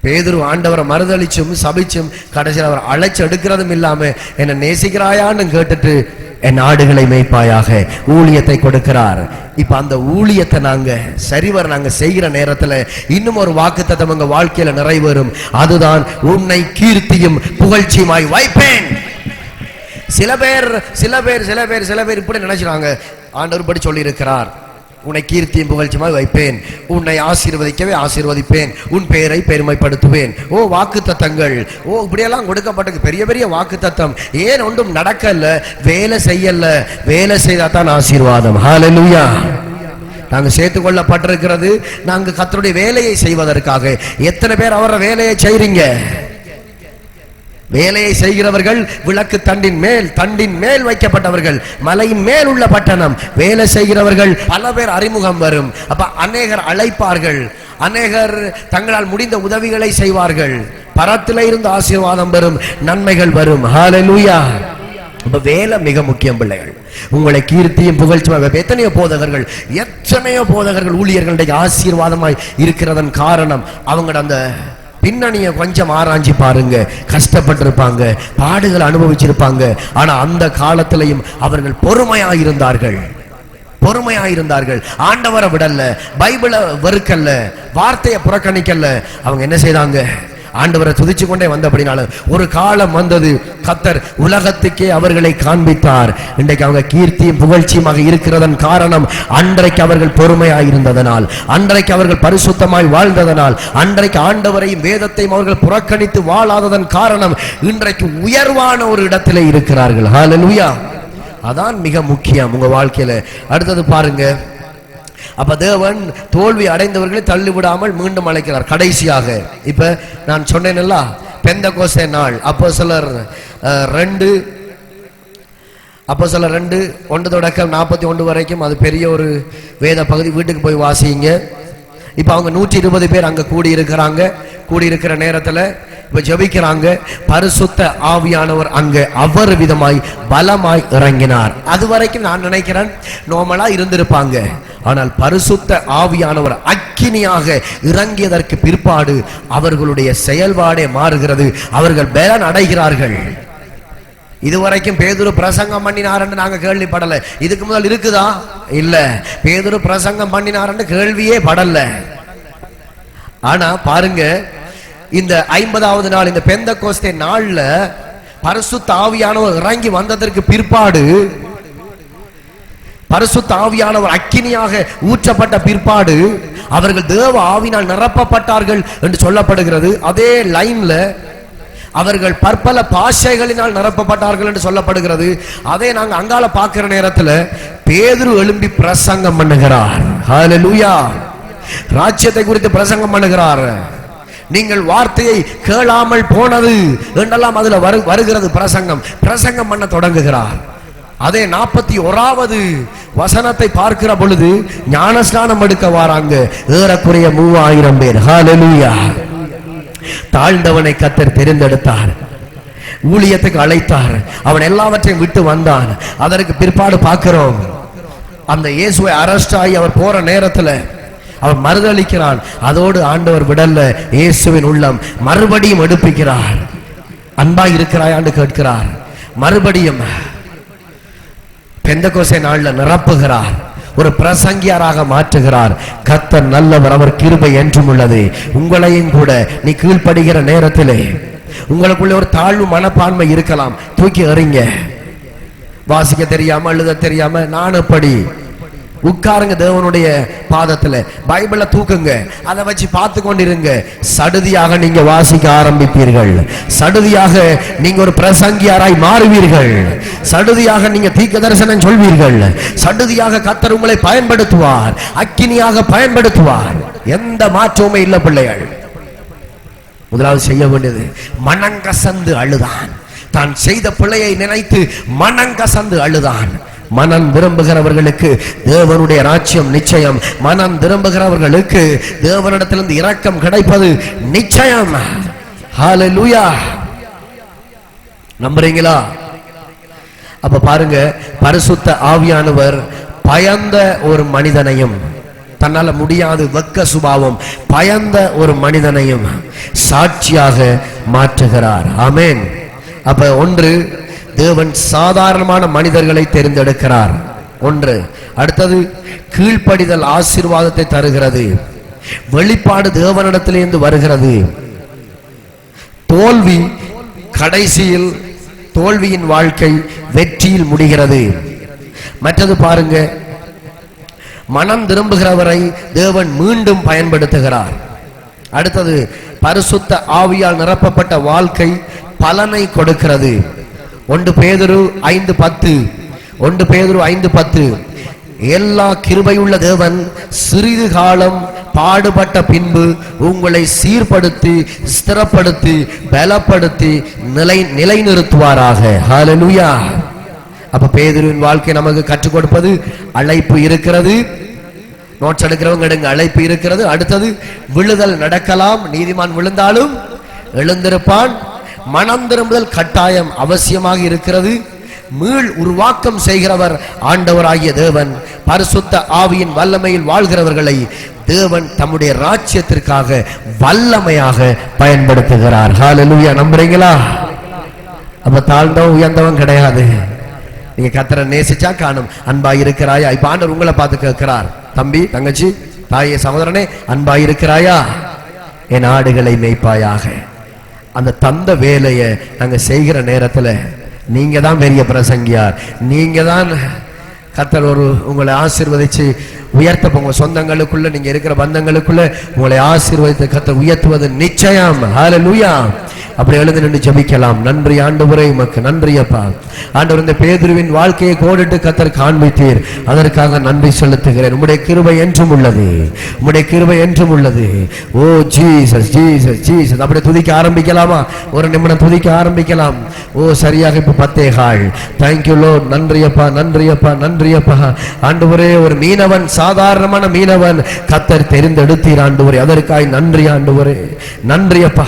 பேதுரு ஆண்டவரை மறுதளிச்சும் சபிச்சும் கடைசியில் அவர் அழைச்சு எடுக்கிறதும் இல்லாம என்ன நேசிக்கிறாயான்னு கேட்டுட்டு என் ஆடுகளை மேய்ப்பாயாக ஊழியத்தை கொடுக்கிறார். இப்ப அந்த ஊழியத்தை நாங்க சரிவர நாங்க செய்கிற நேரத்துல இன்னும் ஒரு வாக்குத்தத்தம் உங்க வாழ்க்கையில நிறைவேறும். அதுதான் உன்னை கீர்த்தியும் புகழ்ச்சியுமாய் வைப்பேன். சில பேர் இப்படி நினைச்சாங்க. ஆண்டவர் படி சொல்லி இருக்கிறார், உன்னை கீர்த்தியும் புகழ்ச்சியுமாய் வைப்பேன், உன்னை ஆசீர்வதிக்கவே ஆசீர்வதிப்பேன், உன் பெயரை பெருமைப்படுத்துவேன். ஓ, வாக்குத்தத்தங்கள், ஓ இப்படியெல்லாம் கொடுக்கப்பட்டது பெரிய பெரிய வாக்குத்தத்தம். ஏன் ஒன்றும் நடக்கல? வேலை செய்யல. வேலை செய்தாதான் ஆசீர்வாதம். ஹல்லேலூயா. நாங்க சேர்த்துக் கொள்ளப்பட்டிருக்கிறது நாங்க கர்த்தருடைய வேலையை செய்வதற்காக. எத்தனை பேர் அவர வேலையை செய்றீங்க? வேலையை செய்கிறவர்கள் விளக்கு தண்டின் மேல் வைக்கப்பட்டவர்கள், மலையின் மேல் உள்ள பட்டணம். வேலை செய்கிறவர்கள் பல பேர் அறிமுகம் வரும். அப்ப அநேகர் அழைப்பார்கள், அநேகர் தங்களால் முடிந்த உதவிகளை செய்வார்கள். பரத்தில இருந்து ஆசீர்வாதம் வரும், நன்மைகள் வரும். ஹல்லேலூயா. அப்ப வேலை மிக முக்கியம் பிள்ளைகள். உங்களை கீர்த்தியும் புகழ்ச்சியும் எத்தனையோ போதகர்கள் ஊழியர்களுடைய ஆசீர்வாதமாய் இருக்கிறதன் காரணம் அவங்களோட அந்த பின்னணியை கொஞ்சம் ஆராய்ச்சி பாருங்க. கஷ்டப்பட்டிருப்பாங்க, பாடுகள் அனுபவிச்சிருப்பாங்க. ஆனா அந்த காலத்திலையும் அவர்கள் பொறுமையாயிருந்தார்கள். ஆண்டவரை விடல, பைபிளை வெறுக்கல்ல, வார்த்தையை புறக்கணிக்கல்ல. அவங்க என்ன செய்தாங்க? ஆண்டவரை துதிச்சு கொண்டே வந்தபடினால ஒரு காலம் வந்தது, கர்த்தர் உலகத்துக்கே அவர்களை காண்பித்தார். இன்றைக்கு அவங்க கீர்த்தியும் புகழ்ச்சியுமாக இருக்கிறதன் காரணம் அன்றைக்கு அவர்கள் பொறுமையாயிருந்ததனால், அன்றைக்கு அவர்கள் பரிசுத்தமாய் வாழ்ந்ததனால், அன்றைக்கு ஆண்டவரையும் வேதத்தையும் அவர்கள் புறக்கணித்து வாழாததன் காரணம் இன்றைக்கு உயர்வான ஒரு இடத்திலே இருக்கிறார்கள். ஹல்லேலூயா. அதான் மிக முக்கியம் உங்க வாழ்க்கையில. அடுத்தது பாருங்க, அப்ப தேவன் தோல்வி அடைந்தவர்களை தள்ளிவிடாமல் மீண்டும் அழைக்கிறார். கடைசியாக இப்ப நான் சொன்னேன்ல, பெந்தெகோஸ்தே நாள், அப்போஸ்தலர் 2:1 வரைக்கும் அது பெரிய ஒரு வேத பகுதி. வீட்டுக்கு போய் வாசிங்க. இப்ப அவங்க 120 பேர் அங்க கூடியிருக்கிற நேரத்துல இப்ப ஜெபிக்கிறாங்க. பரிசுத்த ஆவியானவர் அங்க அவர் விதமாய் பலமாய் இறங்கினார். அது வரைக்கும் நான் நினைக்கிறேன் நார்மலா இருந்திருப்பாங்க. ஆனால் பரிசுத்த ஆவியானவர் அக்கினியாக இறங்கியதற்கு பிற்பாடு அவர்களுடைய செயல்பாடே மாறுகிறது. அவர்கள் பலன் அடைகிறார்கள். இதுவரைக்கும் பேதுரு பிரசங்கம் பண்ணினார் என்று நாங்க கேள்விப்படல. இதுக்கு முதல் இருக்குதா? இல்ல. பேதுரு பிரசங்கம் பண்ணினார் என்று கேள்வியே படல. ஆனா பாருங்க, இந்த 50வது நாள், இந்த பெந்தெகோஸ்தே நாள்ல பரிசுத்த ஆவியானவர் இறங்கி வந்ததற்கு பிற்பாடு, பரிசுத்த ஆவியானவர் அக்கினியாக ஊற்றப்பட்ட பிற்பாடு அவர்கள் தேவ ஆவியினால் நிரப்பப்பட்டார்கள் என்று சொல்லப்படுகிறது. அதே லைன்ல அவர்கள் பற்பல பாஷைகளினால் நிரப்பப்பட்டார்கள் என்று சொல்லப்படுகிறது. அதே நாங்க அங்கால பார்க்கிற நேரத்துல பேதுரு எழும்பி பிரசங்கம் பண்ணுகிறார். ஹல்லேலூயா. ராஜ்யத்தை குறித்து பிரசங்கம் பண்ணுகிறார். நீங்கள் வார்த்தையை கேளாமல் போனது என்றெல்லாம் அதுல வருகிறது. பிரசங்கம் பண்ண தொடங்குகிறார். அதே 41வது வசனத்தை பார்க்கிற பொழுது ஞானஸ்நானம் எடுக்க வராங்க ஏறக்குறைய 3000 பேர். ஹல்லேலூயா. தாழ்ந்தவனை கர்த்தர் தெரிந்தெடுத்தார், ஊழியத்துக்கு அழைத்தார். அவன் எல்லாவற்றையும் விட்டு வந்தான். அதற்கு பிற்பாடு பார்க்கிறோம், அந்த இயேசுவை அரெஸ்ட் ஆகி அவர் போற நேரத்துல அவர் மறுதளிக்கிறான். அதோடு ஆண்டவர் விடல்ல, இயேசுவின் உள்ளம் மறுபடியும் எடுப்பிக்கிறார். அன்பா இருக்கிறாயான்னு கேட்கிறார். மறுபடியும் பெந்தெகோஸ்தே நாள்ல நிரப்புகிறார். ஒரு பிரசங்கியாராக மாற்றுகிறார். கர்த்தர் நல்லவர், அவர் கிருபை என்றும் உள்ளது. உங்களையும் கூட நீ கீழ்ப்படுகிற நேரத்திலே உங்களுக்குள்ள ஒரு தாழ்வு மனப்பான்மை இருக்கலாம், தூக்கி எறிங்க. வாசிக்க தெரியாம எழுத தெரியாம நான் எப்படி உட்காருங்க தேவனுடைய பாதத்துல, பைபிளை தூக்குங்க, அதை வச்சு பார்த்து கொண்டிருங்க. சடுதியாக நீங்க வாசிக்க ஆரம்பிப்பீர்கள். சடுதியாக நீங்க ஒரு பிரசங்கியாராய் மாறுவீர்கள். சடுதியாக நீங்க தீர்க்க தரிசனம் சொல்வீர்கள். சடுதியாக கர்த்தர் உங்களை பயன்படுத்துவார், அக்கினியாக பயன்படுத்துவார். எந்த மாற்றமுமே இல்லை பிள்ளைகள். முதலாவது செய்ய வேண்டியது மனங்கசந்து அழுதான். தான் செய்த பிள்ளையை நினைத்து மனங்கசந்து அழுதான். மனம் விரும்புகிறவர்களுக்கு தேவனுடைய ராஜ்யம் நிச்சயம். மனம் விரும்புகிறவர்களுக்கு தேவனிடத்திலிருந்து இரக்கம் கிடைப்பது நிச்சயம். ஹல்லேலூயா. நம்புறீங்களா? அப்ப பாருங்க, பரிசுத்த ஆவியானவர் பயந்த ஒரு மனிதனையும், தன்னால முடியாது வெக்க சுபாவம் பயந்த ஒரு மனிதனையும் சாட்சியாக மாற்றுகிறார். ஆமென். அப்ப ஒன்று, தேவன் சாதாரணமான மனிதர்களை தெரிந்தெடுக்கிறார். ஒன்று. அடுத்தது, கீழ்ப்படிதல் ஆசீர்வாதத்தை தருகிறது. வெளிப்பாடு தேவனிடத்திலிருந்து வருகிறது. தோல்வி கடைசியில், தோல்வியின் வாழ்க்கை வெற்றியில் முடிகிறது. மற்றது பாருங்க, மனம் திரும்புகிறவரை தேவன் மீண்டும் பயன்படுத்துகிறார். அடுத்தது, பரிசுத்த ஆவியால் நிரப்பப்பட்ட வாழ்க்கை பலனை கொடுக்கிறது. 1 பேதுரு 5:10 1 பேதுரு 5:10 எல்லா கிருபையுள்ள தேவன் சிறிது காலம் பாடுபட்ட பின்பு உங்களை சீர்படுத்தி ஸ்திரப்படுத்தி பலப்படுத்தி நிலைநிறுத்துவாராக. ஹல்லேலூயா. அப்ப பேதுருவின் வாழ்க்கை நமக்கு கற்றுக் கொடுப்பது அழைப்பு இருக்கிறது. நோட்ஸ் எடுக்கிறவங்க எடுங்க, அழைப்பு இருக்கிறது. அடுத்தது, விழுதல் நடக்கலாம், நீதிமான் விழுந்தாலும் எழுந்திருப்பான். மனம் திரும்புதல் கட்டாயம் அவசியமாக இருக்கிறது. மீள் உருவாக்கம் செய்கிறவர் ஆண்டவராகிய தேவன். பரிசுத்த ஆவியின் வல்லமையில் வாழ்கிறவர்களை தேவன் தம்முடைய ராஜ்யத்திற்காக வல்லமையாக பயன்படுத்துகிறார். ஹல்லேலூயா. நம்புறீங்களா? அப்ப தாழ்ந்தவன் உயர்ந்தவன் கிடையாது. நீங்க கர்த்தரை நேசிச்சா காணும். அன்பா இருக்கிறாயா? இப்ப ஆண்டவர் உங்களை பார்த்து கேட்கிறார், தம்பி, தங்கச்சி, தாயே, சகோதரனே, அன்பா இருக்கிறாயா? என் ஆடுகளை மேய்ப்பாயாக. அந்த தந்த வேலையை நாங்க செய்கிற நேரத்துல நீங்க தான் பெரிய பிரசங்கியார். நீங்க தான் கர்த்தர் உங்களை ஆசீர்வதிச்சு உயர்த்த, உங்க சொந்தங்களுக்குள்ள, நீங்க இருக்கிற பந்தங்களுக்குள்ள உங்களை ஆசீர்வதித்து கர்த்தர் உயர்த்துவது நிச்சயம். ஹல்லேலூயா. அப்படி எழுந்து நின்று ஜெபிக்கலாம். நன்றி ஆண்டவரே, உமக்கு நன்றி அப்பா. ஆண்டவர், இந்த பேதுருவின் வாழ்க்கையை கோடிட்டு கர்த்தர் காண்பித்தீர், அதற்காக நன்றி செலுத்துகிறேன். உம்முடைய கிருபை என்றும் உள்ளது, உம்முடைய கிருபை என்றும் உள்ளது. ஓ ஜீசஸ், ஜீசஸ், ஜீசஸ். அப்படியே துதிக்க ஆரம்பிக்கலாமா? ஒரு நிமிடம் துதிக்க ஆரம்பிக்கலாம். ஓ சரியாக இப்ப 10:15. Thank you lord. நன்றி அப்பா, நன்றி அப்பா, நன்றி அப்பா. ஆண்டவரே, ஒரு மீனவன், சாதாரணமான மீனவன் கர்த்தர் தெரிந்தெடுத்தீர் ஆண்டவரே, அதற்காக நன்றி ஆண்டவரே, நன்றி அப்பா.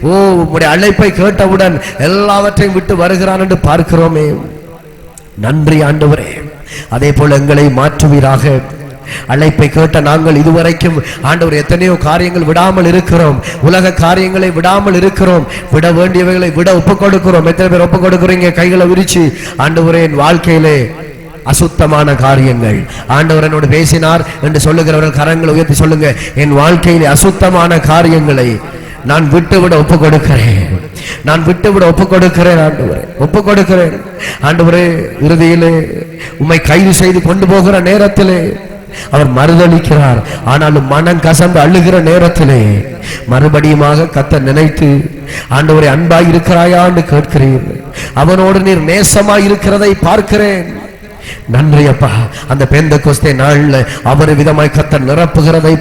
ஓ உம்முடைய அழைப்பை கேட்டவுடன் எல்லாவற்றையும் விட்டு வருகிறான் என்று பார்க்கிறோமே, நன்றி ஆண்டவரே. அதே போல எங்களை மாற்றுவீராக. அழைப்பை கேட்ட நாங்கள் இதுவரைக்கும் ஆண்டவர் எத்தனையோ காரியங்கள் விடாமல் இருக்கிறோம், உலக காரியங்களை விடாமல் இருக்கிறோம், விட வேண்டியவைகளை விட ஒப்புக் கொடுக்கிறோம். எத்தனை பேர் ஒப்புக் கொடுக்கிறீங்க? கைகளை விரிச்சு, ஆண்டவரே, என் வாழ்க்கையிலே அசுத்தமான காரியங்கள், ஆண்டவர் என்னோடு பேசினார் என்று சொல்லுகிறவர்கள் கரங்களை உயர்த்தி சொல்லுங்க, என் வாழ்க்கையிலே அசுத்தமான காரியங்களை நான் விட்டுவிட ஒப்புக் கொடுக்கிறேன், நான் விட்டுவிட ஒப்புக் கொடுக்கிறேன் ஆண்டவரே, ஒப்புக் கொடுக்கிறேன் ஆண்டவரே. இறுதியிலே உம்மை கைது செய்து கொண்டு போகிற நேரத்திலே அவர் மறுதளிக்கிறார். ஆனாலும் மனம் கசந்து அழுகிற நேரத்திலே மறுபடியுமாக கர்த்தர் நினைத்து, ஆண்டவரே, அன்பாய் இருக்கிறாயா என்று கேட்கிறீர். அவனோடு நீர் நேசமாய் இருக்கிறதை பார்க்கிறேன். நன்றி அப்பா. அந்த பெந்தெக்கோஸ்தே நாள்ல அவர் விதமாய் கர்த்தர் நிரப்புகிறதை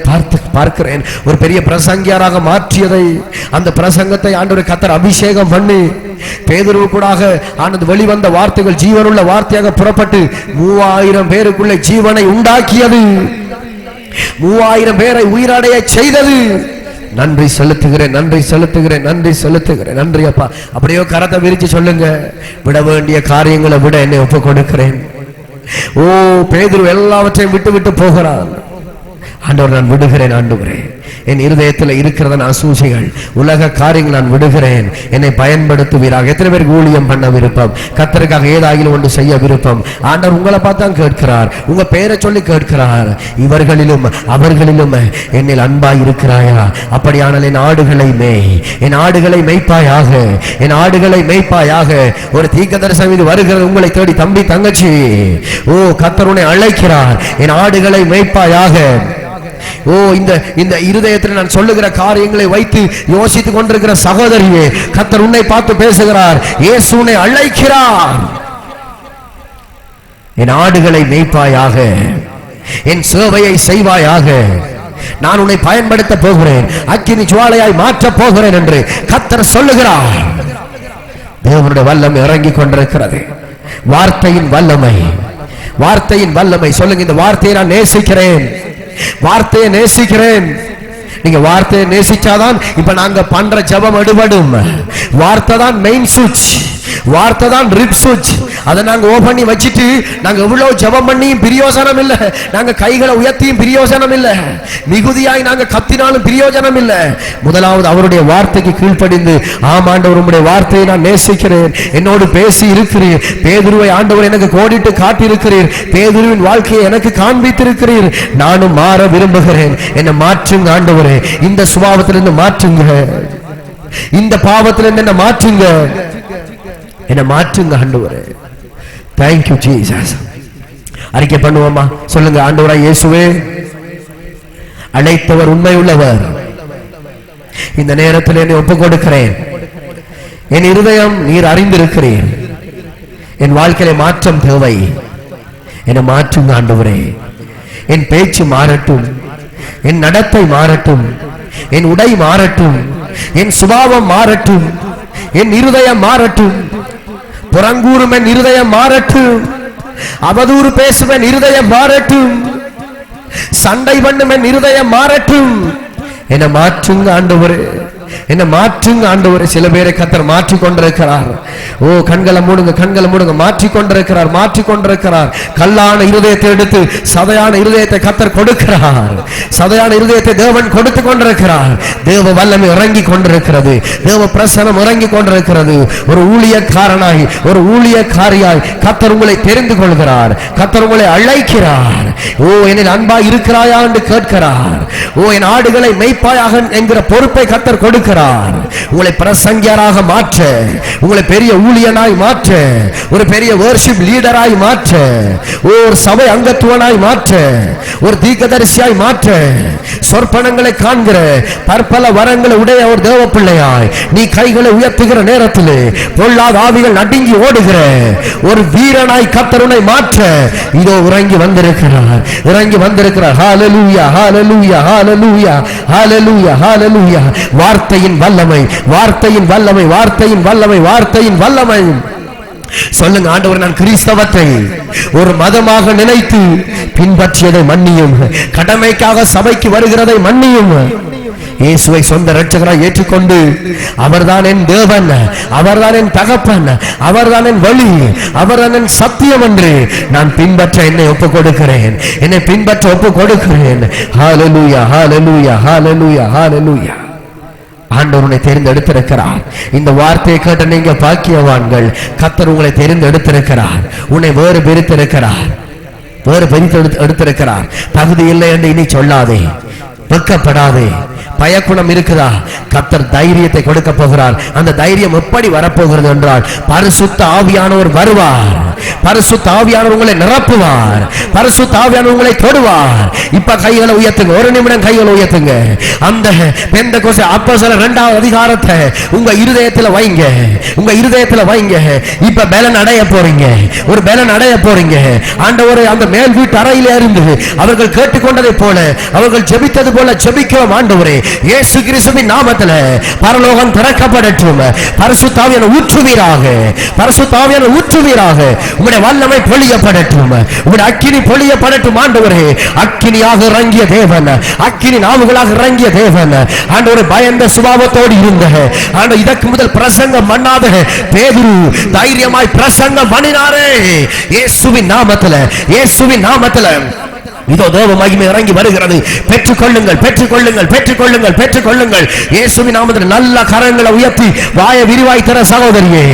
பார்க்கிறேன். ஒரு பெரிய பிரசங்கியாராக மாற்றியதை, அந்த பிரசங்கத்தை ஆண்டவர் கர்த்தர் அபிஷேகம் பண்ணி பேதுரு கூடாக ஆனது வெளிவந்த வார்த்தைகள் ஜீவனுள்ள வார்த்தையாக புறப்பட்டு 3000 பேருக்குள்ள ஜீவனை உண்டாக்கியது, 3000 பேரை உயிரடைய செய்தது. நன்றி செலுத்துகிறேன், நன்றி செலுத்துகிறேன், நன்றி செலுத்துகிறேன். நன்றி அப்பா. அப்படியோ கரத்தை விரிச்சு சொல்லுங்க, விட வேண்டிய காரியங்களை விட என்னை ஒப்புக் கொடுக்கிறேன். ஓ பேதுரு எல்லாவற்றையும் விட்டு விட்டு போகிறான். ஆண்டவர், நான் விடுகிறேன் ஆண்டவரே, என் இருதயத்தில் இருக்கிறத அசூசைகள், உலக காரியங்கள் நான் விடுகிறேன். என்னை பயன்படுத்துவீராக. எத்தனை பேருக்கு ஊழியம் பண்ண விருப்பம்? கர்த்தருக்காக ஏதாகிலும் ஒன்று செய்ய விருப்பம்? ஆண்டவர் உங்களை பார்த்தா கேட்கிறார், உங்க பெயரை சொல்லி கேட்கிறார். இவர்களிலும் அவர்களிலும் என்னில் அன்பாய் இருக்கிறாயா? அப்படியானால் என் ஆடுகளை மேய், என் ஆடுகளை மேய்ப்பாயாக, என் ஆடுகளை மேய்ப்பாயாக. ஒரு தீர்க்கதரிசனம் இது வருகிறது உங்களை தேடி. தம்பி தங்கச்சி, ஓ கர்த்தர் உன்னை அழைக்கிறார், என் ஆடுகளை மேய்ப்பாயாக. ஓ இந்த இருதயத்தில் நான் சொல்லுகிற காரியங்களை வைத்து யோசித்துக் கொண்டிருக்கிற சகோதரியே, கர்த்தர் உன்னை பார்த்து பேசுகிறார். இயேசு உன்னை அழைக்கிறார். என் ஆடுகளை மேய்ப்பாயாக, என் சேவையை செய்வாயாக, நான் உன்னை பயன்படுத்த போகிறேன், அக்கினி ஜுவாலையாய் மாற்றப் போகிறேன் என்று கர்த்தர் சொல்லுகிறார். தேவனுடைய வல்லமை இறங்கி கொண்டிருக்கிறது. வார்த்தையின் வல்லமை, வார்த்தையின் வல்லமை. சொல்லுங்க, இந்த வார்த்தையை நான் நேசிக்கிறேன், வார்த்தையை நேசிக்கிறேன். நீங்க வார்த்தையை நேசிச்சாதான் இப்ப நாங்க பண்ற ஜெபம் எடுபடும். வார்த்தை தான் மெயின் சுவிட்ச், வார்த்தை தான் ரிப் சுவிட்ச். அதை நாங்க ஓபன் பண்ணி வச்சிட்டு நாங்க எவ்வளவு ஜெபம் பண்ணியும் பிரயோஜனம் இல்ல, நாங்க கைகளை உயர்த்தியும் பிரயோஜனம் இல்ல, மிகுதியாய் நாங்க கத்தினாலும் பிரயோஜனம் இல்ல. முதலாவது அவருடைய வார்த்தைக்கு கீழ்ப்படிந்து, ஆண்டவர் உம்முடைய வார்த்தையை நான் நேசிக்கிறேன், என்னோடு பேசி இருக்கிறீர். பேதுருவை ஆண்டவர் எனக்கு கோடிட்டு காட்டி இருக்கிறீர், பேதுருவின் வாழ்க்கையை எனக்கு காண்பித்திருக்கிறீர். நானும் மாற விரும்புகிறேன், என்னை மாற்றுங்க ஆண்டவரே, இந்த சுபாவத்திலிருந்து மாற்றுங்க, இந்த பாவத்திலிருந்து என்ன மாற்றுங்க, என்ன மாற்றுங்க ஆண்டவரே. Thank you Jesus. அறிக்கை பண்ணுவோமா? சொல்லுங்க, ஆண்டவராய் இயேசுவே, அழைத்தவர் உண்மை உள்ளவர். இந்த நேரத்தில் என்னை ஒப்புக் கொடுக்கிறேன். என் இருதயம் நீர் அறிந்திருக்கிறேன். என் வாழ்க்கையில மாற்றம் தேவை, என்னை மாற்றுங்க ஆண்டவரே. என் பேச்சு மாறட்டும், என் நடத்தை மாறட்டும், என் உடை மாறட்டும், என் சுபாவம் மாறட்டும், என் இருதயம் மாறட்டும். புறங்கூறும் என் இருதயம் மாறட்டும், அவதூறு பேசும் என் இருதயம் மாறட்டும், சண்டை பண்ணும் என் இருதயம் மாறட்டும். என்னை மாற்றுங்க ஆண்டவரே, என்ன மாற்றுங்க ஆண்டவரே. சில பேரை கர்த்தர் மாற்றிக் கொண்டிருக்கிறார். ஓ கண்களை மூடுங்க, கண்களை மூடுங்க. மாற்றிக் கொண்டிருக்கிறார், மாற்றிக் கொண்டிருக்கிறார். கல்லான இருதயத்தை எடுத்து சதையான இருதயத்தை கர்த்தர் கொடுக்கிறார். சதையான இருதயத்தை தேவன் கொடுத்து கொண்டிருக்கிறார். தேவ வல்லமை இறங்கி கொண்டிருக்கிறது, தேவ பிரசனம் இறங்கி கொண்டிருக்கிறது. ஒரு ஊழியக்காரனாய், ஒரு ஊழியக்காரியாய் கர்த்தர் உங்களை தெரிந்து கொள்கிறார். கர்த்தர் உங்களை அழைக்கிறார். ஓ என்னில் அன்பாய் இருக்கிறாயா என்று கேட்கிறார். ஓ என் ஆடுகளை மேய்ப்பாயாக என்கிற பொறுப்பை கர்த்தர் கொடுக்கிறார். உங்களை பிரசங்கியராக மாற்ற, உங்களை பெரிய ஊழியனாய் மாற்ற, ஒரு பெரிய வர்ஷிப் லீடராய் மாற்ற, ஒரு சபை அங்கத்துவனாய் மாற்ற, ஒரு தீர்க்கதரிசியாய் மாற்ற, சொற்பனங்களை காண்கிற பற்பல வரங்களை உடைய ஒரு தேவ பிள்ளையாய் நீ கைகளை உயர்த்துகிற நேரத்தில் பொல்லாத ஆவிகள் நடுங்கி ஓடுகிற ஒரு வீரனாய் கர்த்தர் உன்னை மாற்ற இதோ இறங்கி வந்திருக்கிறார், இறங்கி வந்திருக்கிறார். ஹalleluya ஹalleluya ஹalleluya ஹalleluya ஹalleluya. வார்த்தையின் வல்லமை, வார்த்தையின் வல்லமை, வார்த்தையின் வல்லமை, வார்த்தையின் வல்லமை. சொல்லுங்க, ஆண்டவர் நான் கிறிஸ்தவத்தை ஒரு மதமாக நினைத்து பின்பற்றியதை மன்னியும், கடமைக்காக சபைக்கு வருகிறதை மன்னியும். இயேசுவை சொந்த இரட்சகராய் ஏற்றுக்கொண்டு அவர்தான் என் தேவன், அவர்தான் என் தகப்பன், அவர்தான் என் வழி, அவர்தான் என் சத்தியம் என்று நான் பின்பற்ற என்னை ஒப்புக் கொடுக்கிறேன், என்னை பின்பற்ற ஒப்புக் கொடுக்கிறேன். ஹalleluya ஹalleluya ஹalleluya ஹalleluya. ஆண்டவர் உன்னை தெரிந்தெடுத்திருக்கிறார். இந்த வார்த்தையை கேட்ட நீங்க பாக்கியவான்கள். கர்த்தர் உங்களை தெரிந்தெடுத்திருக்கிறார், உன்னை வேறு பிரித்திருக்கிறார், வேறு பிரித்து எடுத்திருக்கிறார். தகுதி இல்லை என்று இனி சொல்லாதே, வெட்கப்படாதே. பயக்குணம் இருக்குதா? கர்த்தர் தைரியத்தை கொடுக்க போகிறார். அந்த தைரியம் எப்படி வரப்போகிறது என்றால், பரிசுத்த ஆவியானவர் வருவார், பரிசுத்த ஆவியானவர் உங்களை நிரப்புவார், பரிசுத்த ஆவியானவர் உங்களை தொடுவார். இப்ப கைகளை உயர்த்துங்க, ஒரு நிமிடம் கைகளை உயர்த்துங்க. அந்த பெந்தெகோஸ்தே அப்போஸ்தலர் 2வது அதிகாரத்தை உங்க இருதயத்துல வைங்க, உங்க இருதயத்துல வைங்க. இப்ப பலன் அடைய போறீங்க, ஒரு பலன் அடைய போறீங்க. ஆண்டவரே, அந்த மேல் வீட்டு அறையிலே இருந்து அவர்கள் கேட்டுக்கொண்டதை போல, அவர்கள் ஜெபித்தது போல ஜெபிக்கிறோம். ஆண்டவரே, இயேசு கிறிஸ்துவின் நாமத்தில் பரலோகம் திறக்கப்படட்டும். பரிசுத்த ஆவியானவர் ஊற்றுவீராக, பரிசுத்த ஆவியானவர் ஊற்றுவீராக. உம்முடைய வல்லமை பொழியப்படட்டும், உம்முடைய அக்கினி பொழியப்படட்டும். ஆண்டவரே, அக்கினியாக இறங்கிய தேவன், அக்கினி நாவுகளாக இறங்கிய தேவன். ஆண்டவரே, பயந்த சுபாவத்தோடு இருந்த ஆண்டவர் இதற்கு முதல் பிரசங்கம் பண்ணாத பேதுரு தைரியமாய் பிரசங்கம் பண்ணினாரே. இயேசுவின் நாமத்தில், இயேசுவின் நாமத்தில் இதோ தேவ மகிமை இறங்கி வருகிறது. பெற்றுக்கொள்ளுங்கள், பெற்றுக்கொள்ளுங்கள், பெற்றுக்கொள்ளுங்கள், பெற்றுக்கொள்ளுங்கள். இயேசுவின் நாமத்தில் நல்ல கரங்களை உயர்த்தி வாயை விரிவாய் திற சகோதரியே.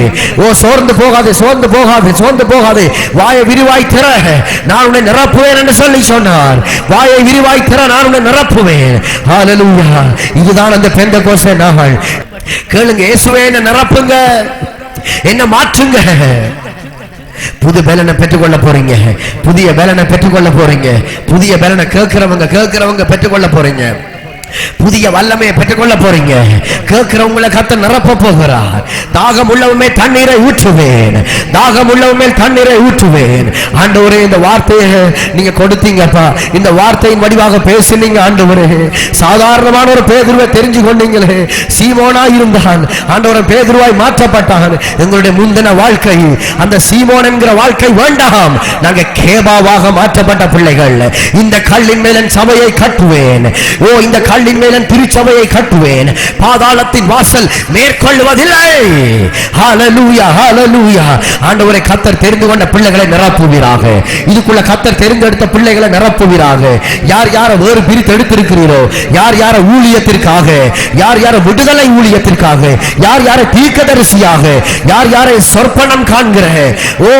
ஓ சோர்ந்து போகாதே, சோர்ந்து போகாதே, சோர்ந்து போகாதே. வாயை விரிவாய் திற, நான் உன்னை நிரப்புவேன் என்று சொல்லி சொன்னார். வாயை விரிவாய் திற, நான் உன்னை நிரப்புவேன். ஹல்லேலூயா. இதுதான் அந்த பெந்தெகோஸ்தே நாள். கேளுங்க, இயேசுவே என்ன நிரப்புங்க, என்ன மாற்றுங்க. புது பலனை பெற்றுக்கொள்ள போறீங்க, புதிய பலனை பெற்றுக்கொள்ள போறீங்க, புதிய பலனை கேட்கிறவங்க பெற்றுக்கொள்ள போறீங்க, புதிய வல்லமையை பெற்றுக்கொள்ள போறீங்க. கேட்கிறவங்களை கர்த்தர் நிரப்ப போகிறார். தாகம் உள்ளவமே தண்ணீரை ஊற்றுவேன், தாகம் உள்ளவமே தண்ணீரை ஊற்றுவேன். ஆண்டவரே, இந்த வார்த்தையை நீங்க கொடுத்தீங்கப்பா, இந்த வார்த்தையின் வடிவாக பேசினீங்க ஆண்டவரே. சாதாரணமான ஒரு பேதுருவை தெரிஞ்சு கொண்டீங்களே, சீமோனா இருந்தான், ஆண்டவரே பேதுருவாய் மாற்றப்பட்டான். எங்களுடைய முந்தின வாழ்க்கை அந்த சீமோன் என்கிற வாழ்க்கை வேண்டாம். நாங்க கேபாவாக மாற்றப்பட்ட பிள்ளைகள். இந்த கல்லின் மேல் சபையை கட்டுவேன். ஓ, இந்த கல்லின் மேல் திருச்சபையை கட்டுவேன். பாதாளத்தின் வாசல் மேற்கொள்வதில்லை. ஹல்லேலூயா, ஹல்லேலூயா. ஆண்டவரே, கர்த்தர் தெரிந்து கொண்ட பிள்ளைகளை நிரப்புவீராக. இதுக்குள்ள கர்த்தர் தெரிந்தெடுத்த பிள்ளைகளை நிரப்புவீராக. யார் யாரை வேறு பிரித்து எடுத்திருக்கிறீரோ, யார் யாரை ஊழியத்திற்காக, யார் யாரை விடுதலை ஊழியத்திற்காக, யார் யாரை தீர்க்கதரிசியாக, யார் யாரை சொற்பனம் காண்கிற, ஓ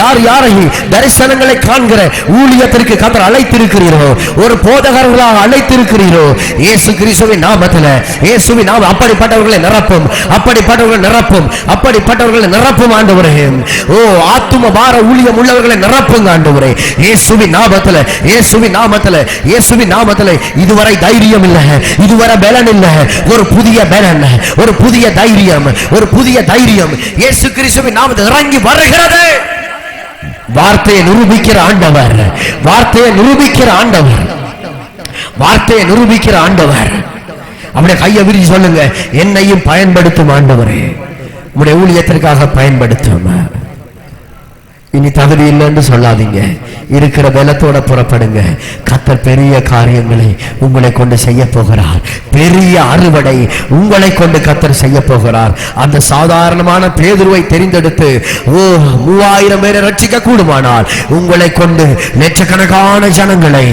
யார் யாரை தரிசனங்களை காண்கிற ஊழியத்திற்கு கர்த்தர் அழைத்திருக்கிறீரோ, ஒரு போதகர்களாக அழைத்திருக்கிறீரோ, இயேசு கிறிஸ்துவின் நாமத்தில், இயேசுவின் நாமம் அப்படிப்பட்டவர்களை நிரப்பும், அப்படிப்பட்டவர்களை நிரப்பும், அப்படிப்பட்டவர்களை நிரப்பும் ஆண்டவரே. ஓ, ஆத்தும பார ஊழியம் உள்ளவர்களை நிரப்புங்க ஆண்டவரே. இயேசுவின் நாமத்தில், இயேசுவின் நாமத்தில், இயேசுவின் நாமத்தில். இதுவரை தைரியம் இல்லை, இதுவரை பலன் இல்லை. ஒரு புதிய பலன், ஒரு புதிய தைரியம், ஒரு புதிய தைரியம் இயேசு கிறிஸ்துவின் நாமத்தில் இறங்கி வருகிறது. வார்த்தையை நிரூபிக்கிற ஆண்டவர், வார்த்தையை நிரூபிக்கிற ஆண்டவர், வார்த்தையை நிரூபிக்கிற ஆண்டவர். அப்படியே கையை விரிச்சு சொல்லுங்க, என்னையும் பயன்படுத்தும் ஆண்டவரே, உங்களுடைய ஊழியத்திற்காக பயன்படுத்தும். இனி தகுதி இல்லைன்னு சொல்லாதீங்க, இருக்கிற பலத்தோட புறப்படுங்க. கர்த்தர் பெரிய காரியங்களை உங்களை கொண்டு செய்ய போகிறார். பெரிய அறுவடை உங்களை கொண்டு கர்த்தர் செய்ய போகிறார். அந்த சாதாரணமான பேதுருவை தெரிந்தெடுத்து 3000 பேரை ரட்சிக்க கூடுமானால், உங்களை கொண்டு லட்சக்கணக்கான ஜனங்களை,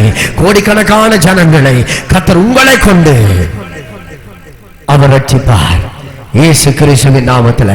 கோடிக்கணக்கான ஜனங்களை கர்த்தர் உங்களை கொண்டு அவர் ரட்சிப்பார். இயேசு கிறிஸ்துவின் நாமத்தில்.